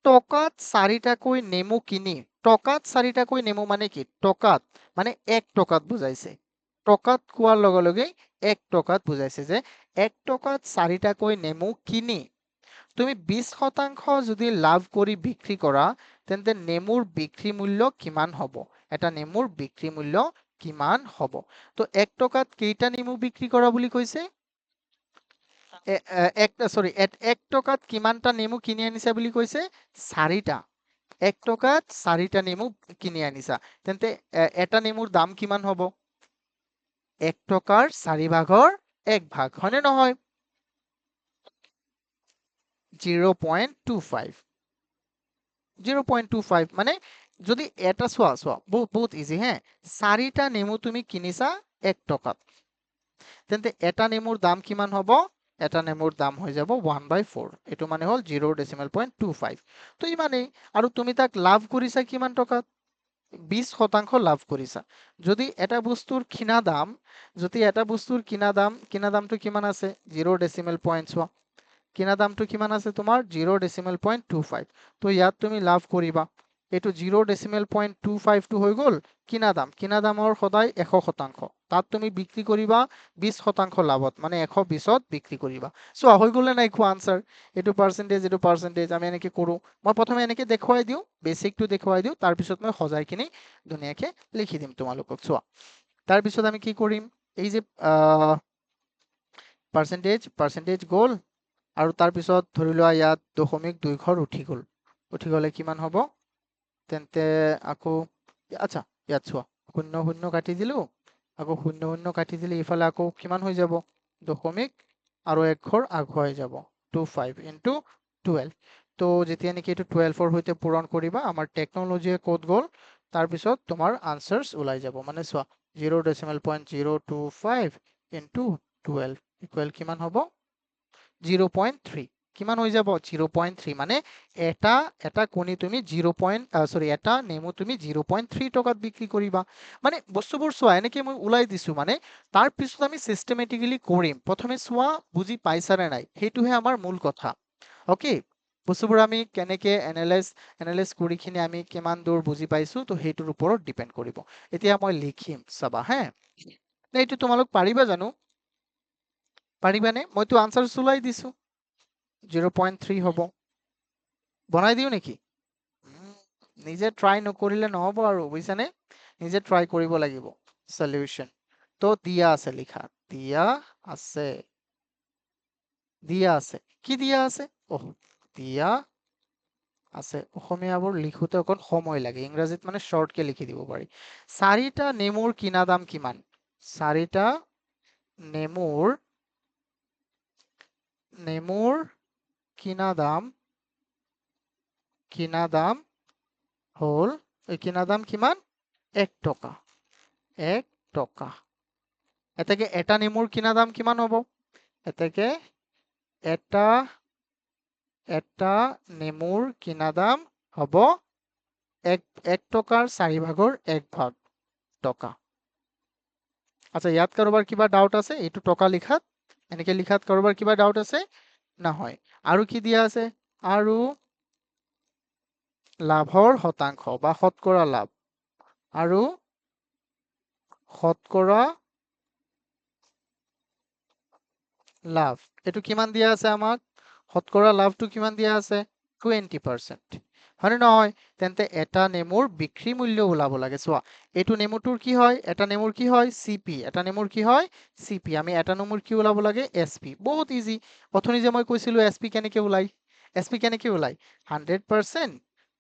টকাত 4টাকৈ নেমু কিনি, টকাত 4টাকৈ নেমু মানে কি? টকাত মানে 1 টকাত বুজাইছে। টকাত কোৱাৰ লগে লগে 1 টকাত বুজাইছে যে 1 টকাত 4টাকৈ নেমু কিনি তুমি 20% যদি লাভ কৰি বিক্ৰী কৰা তেন্তে নেমুৰ বিক্ৰী মূল্য কিমান হ'ব? এটা নেমুৰ বিক্ৰী মূল্য কিমান হ'ব? তো 1 টকাত কেইটা নেমু বিক্ৰী কৰা বুলি কৈছে? এক টকাত কিমানটা নেমু কিনি আনিছা বুলি কৈছে? 4টা। 1 টকাত 4টা নেমু কিনি আনিছা। তেন্তে এটা নেমুৰ দাম কিমান হ'ব? 1 টকাৰ 4 ভাগৰ 1 ভাগ, হয়নে নহয়? 0.25। 0.25 মানে যদি এটা চোৱা বহুত ইজি হে। 4টা নেমু তুমি কিনিছা 1 টকাত। তেন্তে এটা নেমুৰ দাম কিমান হ'ব? এটা নেমুৰ দাম হৈ যাব 1/4। এইটো মানে হ'ল 0.25। তো ইমানেই। আৰু তুমি তাক লাভ কৰিছা কিমান টকাত? 20% লাভ কৰিছা। যদি এটা বস্তুৰ কিনা দামটো কিমান আছে? 0.5 চোৱা। কিনা দামটো কিমান আছে তোমাৰ? 0.25। তো ইয়াত তুমি লাভ কৰিবা। এইটো 0.25 টো হৈ গ'ল কিনা দাম। কিনা দামৰ সদায় 100%। তাত তুমি বিক্ৰী কৰিবা 20% লাভত, মানে 120ত বিক্ৰী কৰিবা। চোৱা হৈ গ'লে নাই কোৱা আনসাৰ। এইটো পাৰ্চেন্টেজ আমি এনেকে কৰো। মই প্ৰথমে এনেকে দেখুৱাই দিওঁ, বেসিকটো দেখুৱাই দিওঁ, তাৰপিছত মই সজাইখিনি ধুনীয়াকে লিখি দিম তোমালোকক চোৱা। তাৰপিছত আমি কি কৰিম? এই যে পাৰ্চেন্টেজ গ'ল আৰু তাৰপিছত ধৰি লোৱা ইয়াত 0.2 ঘৰ উঠি গ'ল। উঠি গ'লে কিমান হ'ব? তেন্তে আকৌ আচ্ছা ইয়াত চোৱা 0 কাটি দিলো, আকৌ 0 কাটি দিলে ইফালে আকৌ কিমান হৈ যাব? 0 আৰু 1 ঘৰ আগুৱাই যাব। 25 ইনটু 12। তো যেতিয়া নেকি এইটো 12ৰ সৈতে পূৰণ কৰিবা আমাৰ টেকনলজিয়ে ক'ত গ'ল? তাৰপিছত তোমাৰ আনসাৰ্স ওলাই যাব। মানে চোৱা 0.025 ইনটু 12 ইকুৱেল কিমান হ'ব? 0.3। কিমান হৈ যাব? 0.3 মানে এটা কণী তুমি এটা নেমু তুমি 0.3 টকাত বিক্ৰী কৰিবা। মানে বস্তুবোৰ চোৱা এনেকে মই ওলাই দিছো, মানে তাৰ পিছত আমি সিস্টেমেটিক্যালি কৰিম। প্ৰথমে চোৱা বুজি পাইছানে নাই, সেইটোহে আমাৰ মূল কথা। ওকে, বস্তুবোৰ আমি কেনেকে এনালাইজ কৰি কিনে আমি কিমান দূৰ বুজি পাইছো, তো সেইটোৰ ওপৰত ডিপেন্ড কৰিব। এতিয়া মই লিখিম চাবা হে। এইটো তোমালোক পাৰিবা জানো? পাৰিবানে? মইতো আনসাৰ ওলাই দিছো। 0.3 হ'ব। বনাই দিও নেকি? নিজে ট্ৰাই নকৰিলে নহ'ব আৰু, বুজিছানে? নিজে ট্ৰাই কৰিব লাগিব। সলিউশন তো দিয়া আছে, লিখা দিয়া আছে। কি দিয়া আছে? দিয়া আছে। অসমীয়াবোৰ লিখোতে অকণ সময় লাগে, ইংৰাজীত মানে শৰ্টকে লিখি দিব পাৰি। 4টা নেমুৰ কিনা দাম কিমান? 4টা নেমুৰ কিনা দাম হ'ল, কিনা দাম কিমান? 1 টকা। 1 টকা। এতেকে এটা নেমুৰ কিনা দাম কিমান হ'ব? এতেকে এটা নেমুৰ কিনা দাম হ'ব 1 টকাৰ 4 ভাগৰ 1 ভাগ টকা। আচ্ছা, ইয়াত কাৰোবাৰ কিবা ডাউট আছে? এইটো টকা লিখাত, এনেকে লিখাত কাৰোবাৰ কিবা ডাউট আছে? নহয়। আৰু কি দিয়া আছে? আৰু লাভৰ শতাংশ বা শতকৰা লাভ। আৰু শতকৰা লাভ এইটো কিমান দিয়া আছে আমাক? শতকৰা লাভটো কিমান দিয়া আছে? 20%। হয়নে নহয়? তেন্তে এটা নেমুৰ বিক্ৰী মূল্য ওলাব লাগে। চোৱা এইটো নেমুটোৰ কি হয়? এটা নেমুৰ কি হয়? সিপি। এটা নেমুৰ কি হয়? সিপি। আমি এটা নেমুৰ কি ওলাব লাগে? এসপি। বহুত ইজি। অথনি যে মই কৈছিলো এসপি কেনেকে ওলাই? এসপি কেনেকে ওলাই? 100%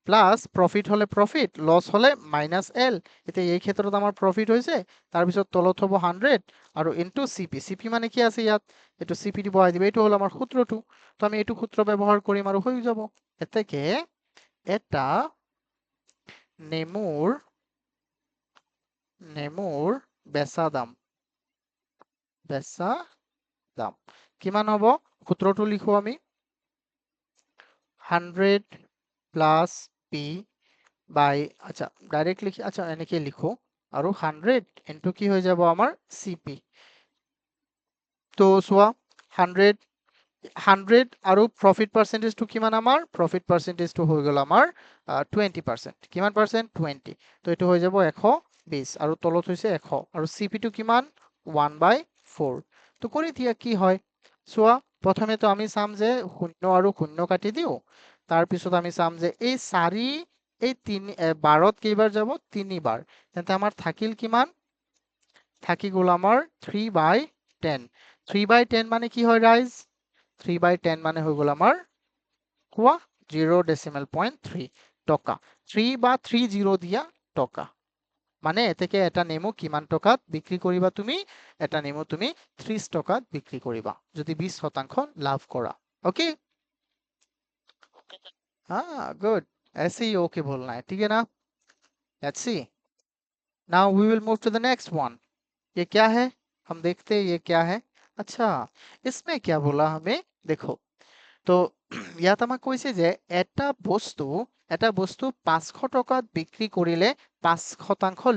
প্লাছ প্ৰফিট হলে প্ৰফিট, লছ হলে মাইনাছ এল। এতিয়া এই ক্ষেত্ৰত আমাৰ প্ৰফিট হৈছে, তাৰপিছত তলত হ'ব 100 আৰু ইনটু চিপি। চিপি মানে কি আছে ইয়াত, এইটো চিপিটি বহাই দিব। এইটো হ'ল আমাৰ সূত্ৰটো। তো আমি এইটো সূত্ৰ ব্যৱহাৰ কৰিম আৰু হৈ যাব। এতেকে এটা নেমুৰ বেচা দাম কিমান হ'ব? সূত্ৰটো লিখো আমি, 100 প্লাছ পি বাই, আচ্ছা ডাইৰেক্ট লিখি, আচ্ছা এনেকে লিখো, আৰু 100 ইনটু কি হৈ যাব আমাৰ চিপি। তো চোৱা 100 আৰু প্ৰফিট পাৰ্চেন্টেজটো কিমান? আমাৰ প্ৰফিট পাৰ্চেন্টেজটো হৈ গ'ল আমাৰ 20%। কিমান পাৰ্চেন্ট? 20। তো এইটো হৈ যাব 120 আৰু তলত হৈছে 100 আৰু চিপিটো কিমান? 1/4। তো কৰি দিয়া কি হয় চোৱা, প্ৰথমেতো আমি চাম যে 0 আৰু 0 কাটি দিও, তাৰপিছত আমি চাম যে এই 4 এই 12ত কেইবাৰ যাব? 3 বাৰ। তেন্তে আমাৰ থাকিল কিমান? থাকি গ'ল আমাৰ 3/10। 3/10 মানে কি হয় ৰাইজ? 3/10 মানে হৈ গ'ল আমাৰ কোৱা 0.3 টকা। 3 বা 30 দিয়া টকা। মানে এতেকে এটা নেমু কিমান টকাত বিক্ৰী কৰিবা তুমি? এটা নেমু তুমি 30 টকাত বিক্ৰী কৰিবা যদি 20% লাভ কৰা। ओके हाँ गुड, ऐसे ही ओके बोलना है, ठीक है ना? Let's see, now we will move to the next one. ये क्या है? हम देखते हैं ये क्या है। अच्छा, इसमें क्या बोला हमें, देखो। তো ইয়াত আমাক কৈছে যে এটা বস্তু 500 টকাত বিক্ৰী কৰিলে 5%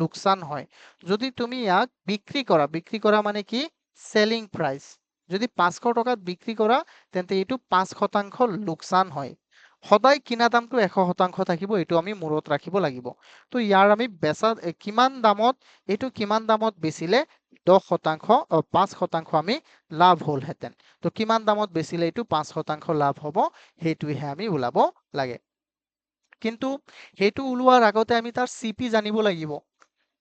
লোকচান হয়। যদি তুমি ইয়াক বিক্ৰী কৰা মানে কি? Selling price. যদি 500 টকাত বিক্ৰী কৰা তেন্তে এইটো 5% লোকচান হয়। সদায় কিনা দামটো 100% থাকিব, এইটো আমি মূৰত ৰাখিব লাগিব। তো ইয়াৰ আমি কিমান দামত বেচিলে 5% আমি লাভ হ'লহেঁতেন। তো কিমান দামত বেচিলে এইটো 5% লাভ হ'ব, সেইটোহে আমি ওলাব লাগে। কিন্তু সেইটো ওলোৱাৰ আগতে আমি তাৰ চিপি জানিব লাগিব।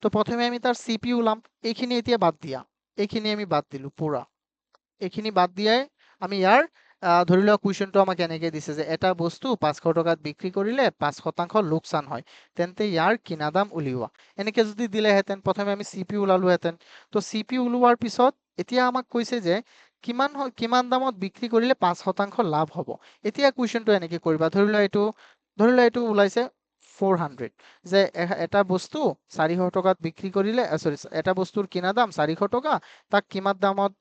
তো প্ৰথমে আমি তাৰ চিপি ওলাম। এইখিনি এতিয়া বাদ দিয়া, এইখিনি আমি বাদ দিলো পুৰা। এইখিনি বাদ দিয়াই আমি ইয়াৰ ধৰি লোৱা কুৱেশ্যনটো আমাক এনেকে দিছে যে এটা বস্তু 500 টকাত বিক্ৰী কৰিলে 5% লোকচান হয়, তেন্তে ইয়াৰ কিনা দাম উলিওৱা। এনেকে যদি দিলেহেঁতেন, প্ৰথমে আমি চিপি ওলালোহেঁতেন। তো চিপি ওলোৱাৰ পিছত এতিয়া আমাক কৈছে যে কিমান দামত বিক্ৰী কৰিলে 5% লাভ হ'ব। এতিয়া কুৱেশ্যনটো এনেকে কৰিবা, ধৰি লোৱা এইটো ওলাইছে 400, যে এটা বস্তু 400 টকাত বিক্ৰী কৰিলে, সৰি, এটা বস্তুৰ কিনা দাম 400 টকা, তাক কিমান দামত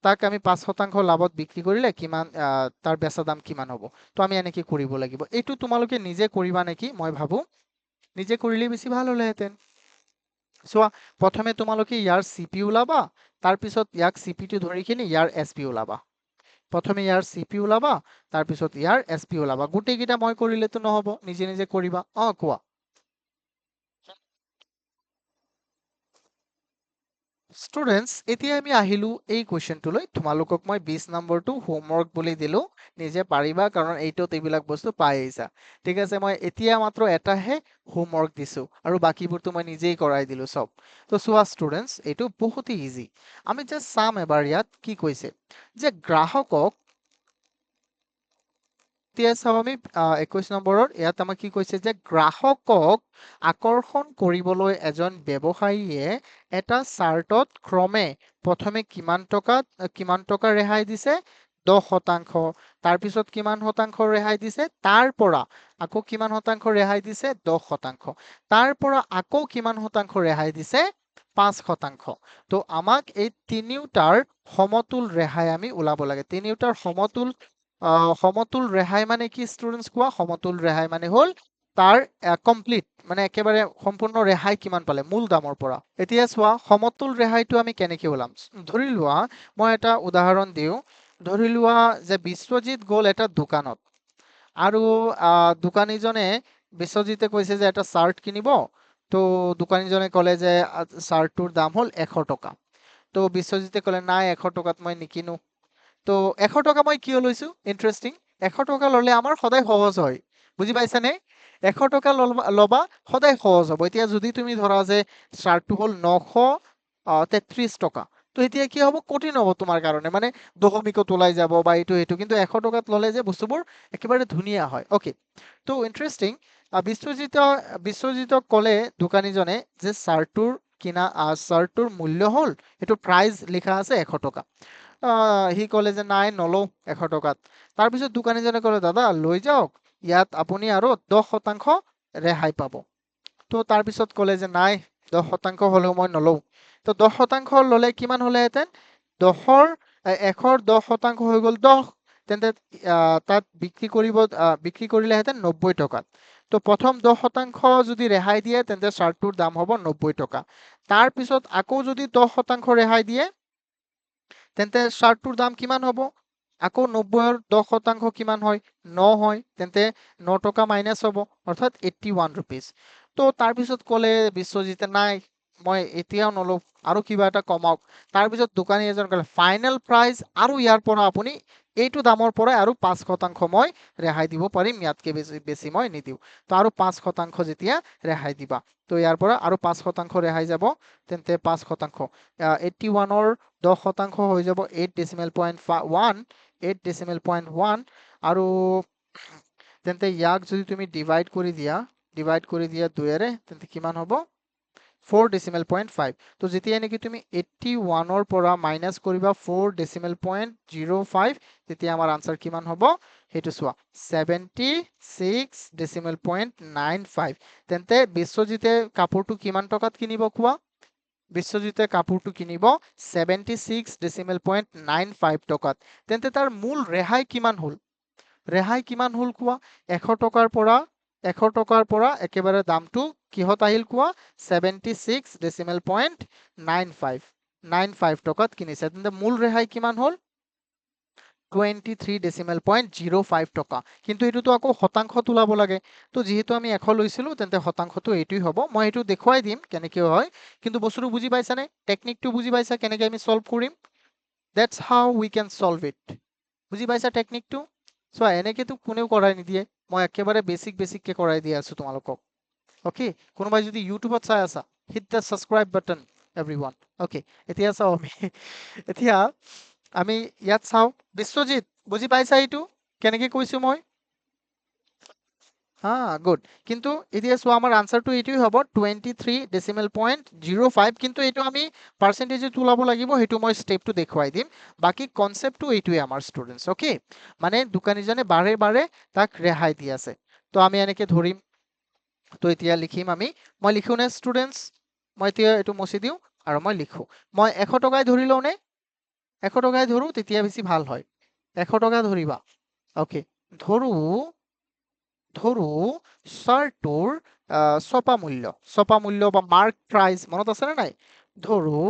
তাক আমি 5% লাভত বিক্ৰী কৰিলে কিমান তাৰ বেচা দাম কিমান হ'ব। তো আমি এনেকে কৰিব লাগিব। এইটো তোমালোকে নিজে কৰিবা নেকি? মই ভাবো নিজে কৰিলে বেছি ভাল হ'লেহেঁতেন। চোৱা, প্ৰথমে তোমালোকে ইয়াৰ চিপি ওলাবা, তাৰপিছত ইয়াক চিপিটো ধৰি কিনে ইয়াৰ এছপি ওলাবা। প্ৰথমে ইয়াৰ চিপি ওলাবা, তাৰপিছত ইয়াৰ এছপি ওলাবা। গোটেইকেইটা মই কৰিলেতো নহ'ব, নিজে নিজে কৰিবা। কোৱা। ষ্টুডেন্টস, এতিয়া আমি আহিলো এই কুৱেশ্যনটোলৈ। তোমালোকক মই 20 নম্বৰটো হোমৱৰ্ক বুলি দিলো, নিজে পাৰিবা, কাৰণ এইটোত এইবিলাক বস্তু পাই আহিছা। ঠিক আছে, মই এতিয়া মাত্ৰ এটাহে হোমৱৰ্ক দিছো আৰু বাকীবোৰতো মই নিজেই কৰাই দিলো চব। তো চোৱা ষ্টুডেন্টস, এইটো বহুতেই ইজি। আমি জাষ্ট চাম এবাৰ ইয়াত কি কৈছে, যে গ্ৰাহকক, এতিয়া চাওঁ আমি 21 নম্বৰৰ ইয়াত আমাক কি কৈছে, যে গ্ৰাহকক আকৰ্ষণ কৰিবলৈ এজন ব্যৱসায়ীয়ে এটা চাৰ্টত ক্ৰমে প্ৰথমে কিমান টকা ৰেহাই দিছে? 10%। তাৰপিছত কিমান শতাংশ ৰেহাই দিছে? তাৰ পৰা আকৌ কিমান শতাংশ ৰেহাই দিছে? 10%। তাৰ পৰা আকৌ কিমান শতাংশ ৰেহাই দিছে? 5%। তো আমাক এই তিনিওটাৰ সমতুল ৰেহাই আমি ওলাব লাগে। তিনিওটাৰ সমতুল ৰেহাই মানে কি ষ্টুডেন্টস কোৱা? সমতুল ৰেহাই মানে হ'ল তাৰ কমপ্লিট, মানে একেবাৰে সম্পূৰ্ণ ৰেহাই কিমান পালে মূল দামৰ পৰা। এতিয়া চোৱা, সমতুল ৰেহাইটো আমি কেনেকে ওলাম। ধৰি লোৱা মই এটা উদাহৰণ দিওঁ। ধৰি লোৱা যে বিশ্বজিৎ গ'ল এটা দোকানত, আৰু দোকানীজনে, বিশ্বজিতে কৈছে যে এটা চাৰ্ট কিনিব। তো দোকানীজনে ক'লে যে চাৰ্টটোৰ দাম হ'ল 100 টকা। তো বিশ্বজিতে ক'লে নাই, 100 টকাত মই নিকিনো। তো 100 টকা মই কিয় লৈছো? ইণ্টাৰেষ্টিং, 100 টকা ল'লে আমাৰ সদায় সহজ হয়। বুজি পাইছানে? 100 টকা ল'বা, সদায় সহজ হ'ব। এতিয়া যদি তুমি ধৰা যে চাৰ্টটো হ'ল 933 টকা, তো এতিয়া কি হ'ব, কঠিন হ'ব তোমাৰ কাৰণে, মানে দশমিকত ওলাই যাব বা এইটো কিন্তু 100 টকাত ল'লে যে বস্তুবোৰ একেবাৰে ধুনীয়া হয়। অ'কে, তো ইণ্টাৰেষ্টিং। বিশ্বজিতক ক'লে দোকানীজনে যে চাৰ্টটোৰ মূল্য হ'ল, এইটো প্ৰাইচ লিখা আছে 100 টকা। সি ক'লে যে নাই নলওঁ 100 টকাত। তাৰপিছত দোকানীজনে ক'লে দাদা লৈ যাওক, ইয়াত আপুনি আৰু 10% ৰেহাই পাব। তো তাৰপিছত ক'লে যে নাই 10% হ'লেও মই নলওঁ। তো 10% ল'লে কিমান হ'লেহেঁতেন, 100ৰ 10% হৈ গ'ল 10, তেন্তে তাত বিক্ৰী কৰিলেহেঁতেন 90 টকাত। তো প্ৰথম 10% যদি ৰেহাই দিয়ে তেন্তে চাৰ্টটোৰ দাম হ'ব 90 টকা। তাৰপিছত আকৌ যদি 10% ৰেহাই দিয়ে তেন্তে চাৰ্টটোৰ দাম কিমান হ'ব, আকৌ 90ৰ 10% কিমান হয়, 9 হয়, তেন্তে 9 টকা মাইনাছ হ'ব, অৰ্থাৎ 81 ৰুপিজ। তো তাৰপিছত ক'লে বিশ্বজিতে নাই মই এতিয়াও নলওঁ, আৰু কিবা এটা কমাওক। তাৰপিছত দোকানী এজন ক'লে ফাইনেল প্ৰাইচ, আৰু ইয়াৰ পৰা আপুনি এইটো দামৰ পৰাই আৰু 5% মই ৰেহাই দিব পাৰিম, ইয়াতকে বেছি মই নিদিওঁ। তো আৰু 5% যেতিয়া ৰেহাই দিবা, তো ইয়াৰ পৰা আৰু 5% ৰেহাই যাব, তেন্তে 5%, 81ৰ 10% হৈ যাব 8.1, আৰু তেন্তে ইয়াক যদি তুমি ডিভাইড কৰি দিয়া 2ৰে, তেন্তে কিমান হ'ব, 4.5। তো যেতিয়া নেকি তুমি 81ৰ পৰা মাইনাছ কৰিবা 4.05, তেতিয়া আমাৰ আনসাৰ কিমান হ'ব সেইটো চোৱা, 76.95। তেন্তে বিশ্বজিতে কাপোৰটো কিমান টকাত কিনিব কোৱা, বিশ্বজিতে কাপোৰটো কিনিব 76.95 টকাত। তেন্তে তাৰ মূল ৰেহাই কিমান হ'ল, কোৱা, 100 টকাৰ পৰা একেবাৰে দামটো কিহত আহিল কোৱা, 76.95 টকাত কিনিছে, তেন্তে মূল ৰেহাই কিমান হ'ল, 23.05 টকা। কিন্তু এইটোতো আকৌ শতাংশত ওলাব লাগে, তো যিহেতু আমি 100 লৈছিলো তেন্তে শতাংশটো এইটোই হ'ব। মই এইটো দেখুৱাই দিম কেনেকে হয়, কিন্তু বস্তুটো বুজি পাইছানে, টেকনিকটো বুজি পাইছা কেনেকে আমি সলভ কৰিম, that's how we can solve it. বুজি পাইছা টেকনিকটো, চোৱা এনেকেতো কোনেও কৰাই নিদিয়ে, মই একেবাৰে বেছিককে কৰাই দি আছো তোমালোকক। অ'কে, কোনোবাই যদি ইউটিউবত চাই আছা, hit the subscribe button everyone. Okay, এতিয়া চাওঁ এতিয়া আমি ইয়াত চাওঁ, বিশ্বজিৎ বুজি পাইছা এইটো কেনেকে কৈছো মই, হা গুড। কিন্তু এতিয়া চোৱা আমাৰ আনসাৰটো এইটোই হ'ব 23.05, কিন্তু এইটো আমি পাৰ্চেন্টেজত ওলাব লাগিব, সেইটো মই ষ্টেপটো দেখুৱাই দিম। বাকি কনসেপ্টটো এইটোৱে আমাৰ ষ্টুডেন্টস। অ'কে, মানে দোকানীজনে বাৰে বাৰে তাক ৰেহাই দি আছে। তো আমি এনেকে ধৰিম, তো এতিয়া লিখিম মই লিখো নে ষ্টুডেন্টস, মই এতিয়া এইটো মুছি দিওঁ আৰু মই লিখো, মই 100 টকাই ধৰি লওঁ নে, 100 টকাই ধৰো তেতিয়া বেছি ভাল হয়, 100 টকা ধৰিবা। অ'কে, ধৰো চাৰ্টটোৰ ছপা মূল্য বা মাৰ্ক প্ৰাইচ মনত আছে নে নাই, ধৰো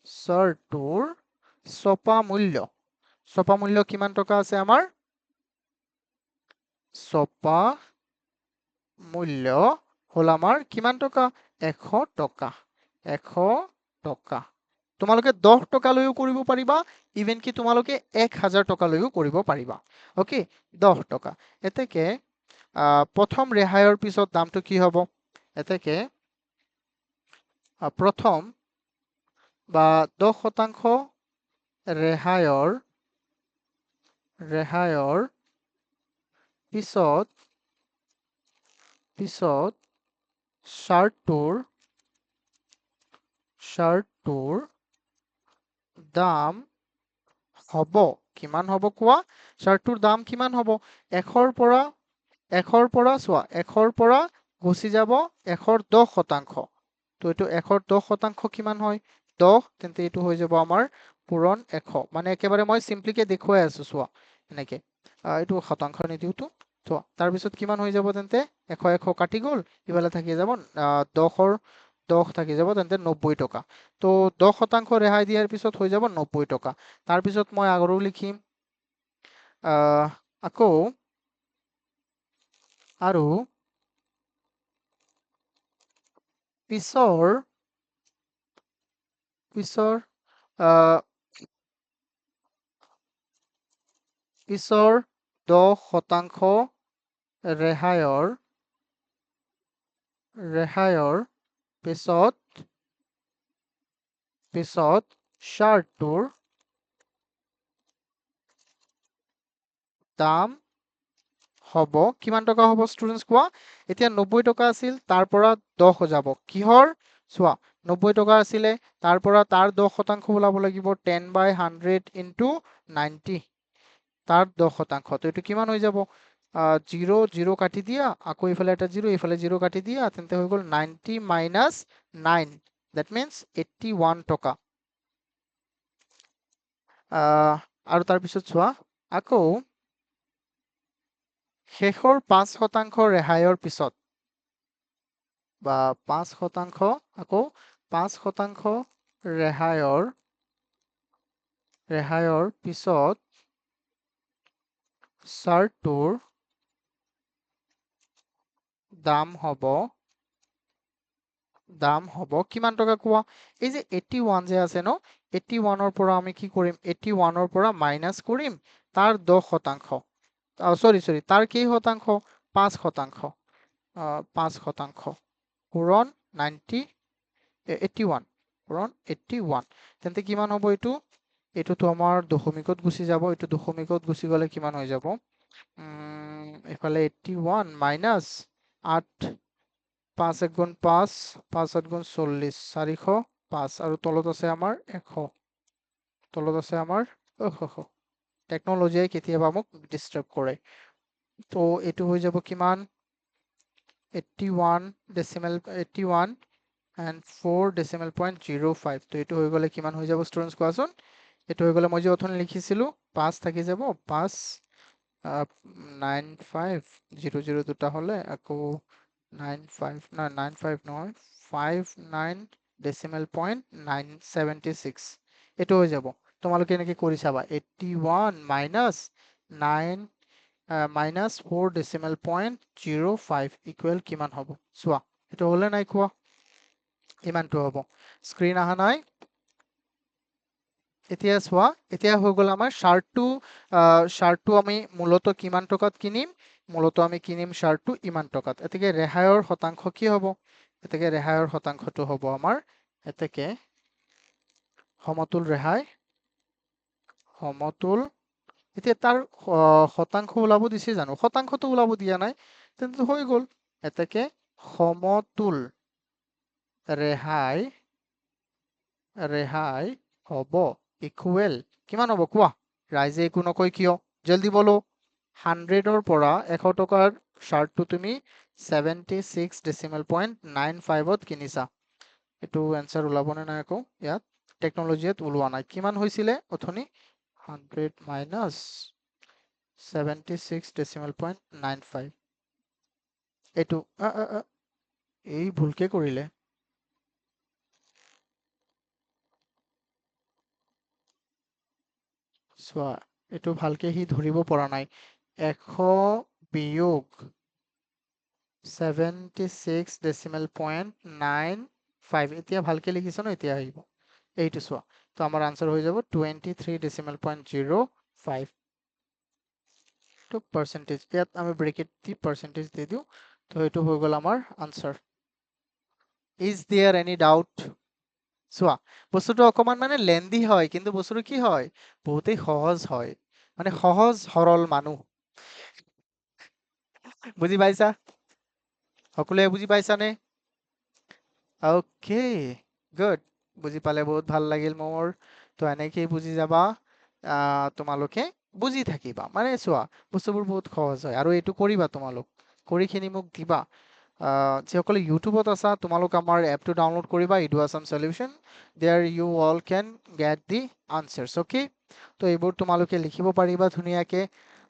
চাৰ্টটোৰ ছপা মূল্য কিমান টকা আছে আমাৰ, ছপা মূল্য হ'ল আমাৰ কিমান টকা, 100 টকা, 100 টকা। তোমালোকে 10 টকালৈও কৰিব পাৰিবা, ইভেন কি তোমালোকে 1000 টকালৈও কৰিব পাৰিবা। অ'কে, 10 টকা। এতেকে প্ৰথম ৰেহাইৰ পিছত দামটো কি হ'ব, এতেকে প্ৰথম বা 10% ৰেহাইৰ পিছত চাৰ্টটোৰ দাম হ'ব কিমান হ'ব কোৱা, চাৰ্টটোৰ দাম কিমান হ'ব, 100ৰ পৰা চোৱা, 100ৰ পৰা গুচি যাব 100ৰ 10%। তো এইটো 100ৰ 10% কিমান হয়, 10, তেন্তে এইটো হৈ যাব আমাৰ পূৰণ 100, মানে একেবাৰে মই সিম্পলিকে দেখুৱাই আছো চোৱা এনেকে, এইটো শতাংশ নিদিওতো, চোৱা তাৰপিছত কিমান হৈ যাব, তেন্তে 100 কাটি গ'ল, ইফালে থাকি যাব 10ৰ 10 থাকি যাব, তেন্তে 90 টকা। তো 10% ৰেহাই দিয়াৰ পিছত হৈ যাব 90 টকা। তাৰপিছত মই আৰু লিখিম, আকৌ আৰু পিছৰ 10% ৰেহাইৰ পিছত পিছত শ্বাৰ্টটোৰ দাম হ'ব কিমান টকা হ'ব ষ্টুডেন্টস কোৱা এতিয়া 90 টকা আছিল তাৰ পৰা 10 যাব কিহৰ চোৱা 90 টকা আছিলে তাৰ পৰা তাৰ 10% ওলাব লাগিব 10/100 ইনটু 90 তাৰ 10% তো এইটো কিমান হৈ যাব 0 0 কাটি দিয়া আকৌ ইফালে এটা 0 ইফালে 0 কাটি দিয়া তেন্তে হৈ গ'ল 90 minus 9 that means 81 টকা আৰু তাৰ পিছত চোৱা আকৌ শেষৰ 5% ৰেহাইৰ পিছত বা 5% আকৌ 5% ৰেহাইৰ পিছত শ্বাৰ্টটোৰ দাম হ'ব কিমান টকা কোৱা এই যে 81 যে আছে ন 81 ৰ পৰা আমি কি কৰিম 81 ৰ পৰা মাইনাস কৰিম তাৰ 10% সরি তার কি শতাংশ 5% 5% পূরণ 90 81 পূরণ 81 তেন্তে কিমান হ'ব এইটো এইটো তো আমাৰ দশমিকত গুচি যাব এইটো দশমিকত গুচি গলে কিমান হৈ যাব এফালে 81 মাইনাস 8 5 1 গুণ 5 5 8 গুণ 40 405 আৰু তলত আছে আমাৰ 100 তলত আছে আমাৰ টেকনলজিয়ে কেতিয়াবা মোক ডিস্টাৰ্ব কৰে তো এইটো হৈ যাব কিমান 81 ডেসিমেল 81 and 4.05 তো এইটো হৈ গলে কিমান হৈ যাব ষ্টুডেন্টস কোৱাচোন এইটো হৈ গলে মই যে অথনি লিখিছিলো 5 থাকি যাব 5 9500 দুটা হলে আকৌ 95 না 95 নহয় 59.976 এইটো হৈ যাব তোমালোকে এনেকে কৰি চাবা 81 minus 9 minus 4.05 equal কিমান হ'ব চোৱা এইটো হলে নাই কোৱা ইমানটো হ'ব স্ক্ৰিন আহা নাই এতিয়া চোৱা এতিয়া হৈ গ'ল আমাৰ শাৰ্টটো আমি মূলত কিমান টকাত কিনিম মূলত আমি কিনিম শাৰ্টটো ইমান টকাত এতেকে ৰেহাইৰ শতাংশ কি হ'ব এতেকে ৰেহাইৰ শতাংশটো হ'ব আমাৰ এতেকে সমতুল ৰেহাই সমতুল এতিয়া তাৰ শতাংশ ওলাব দিছে জানো শতাংশটো ওলাব দিয়া নাই তেন্তে হৈ গ'ল এতেকে সমতুল ৰেহাই হ'ব ইকুৱেল কিমান হ'ব কোৱা ৰাইজে একো নকয় কিয় জলদি বলো 100ৰ পৰা 100 টকাৰ শাৰ্টটো তুমি 76.95ত কিনিছা এটো এনসাৰ ওলাব নে নাই আকৌ ইয়াত টেকনলজিত ওলোৱা নাই কিমান হৈছিলে অথনি 100 minus 76.95 এটো এই ভুলকে কৰিলে চোৱা এটো ভালকে হি ধৰিব পৰা নাই 100 বিয়োগ 76.95 এতিয়া ভালকে লিখিছ ন এতিয়া আহিব এইটো চোৱা তো আমাৰ আনসাৰ হৈ যাব 23.05 তো পাৰ্সেন্টেজ ইয়াত আমি ব্ৰেকেট দি পাৰ্সেন্টেজ দি দিও তো এইটো হৈ গ'ল আমাৰ answer is there any doubt চোৱা বস্তুটো অকমান মানে লেন্দি হয় কিন্তু বস্তুটো কি হয় বহুতেই সহজ হয় মানে সহজ সৰল মানুহ বুজি পাইছা সকলোৱে বুজি পাইছানে ওকে গুড বুজি পালে বহুত ভাল লাগিল মোৰ তো এনেকেই বুজি যাবা তোমালোকে বুজি থাকিবা মানে চোৱা বস্তুবোৰ বহুত সহজ হয় আৰু এইটো কৰিবা তোমালোক কৰিখিনি মোক দিবা যিসকলে ইউটিউবত আছা তোমালোক আমাৰ এপটো ডাউনলোড কৰিবা Edu Assam solution there you all can get the answers okay তো এইবোৰ তোমালোকে লিখিব পাৰিবা ধুনীয়াকে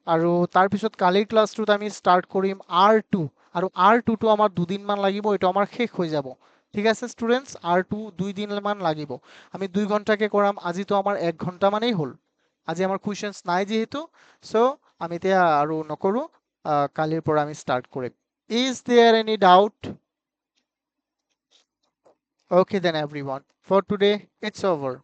আৰু তাৰ পিছত কালিৰ ক্লাছটোত আমি ষ্টাৰ্ট কৰিম R2 আৰু R2 টো আমাৰ দুদিন মান লাগিব এটো আমাৰ শেষ হৈ যাব ঠিক আছে স্টুডেন্টস R2 দুই দিন মান লাগিব আমি 2 ঘন্টাকে কৰাম আজি তো আমাৰ 1 ঘন্টা মানেই হল আজি আমাৰ কোৱেশ্চনস নাই যেহেতু সো আমি এতিয়া আৰু নকৰো কালিৰ পৰা আমি ষ্টাৰ্ট কৰিম Is there any doubt? Okay then everyone. For today, it's over.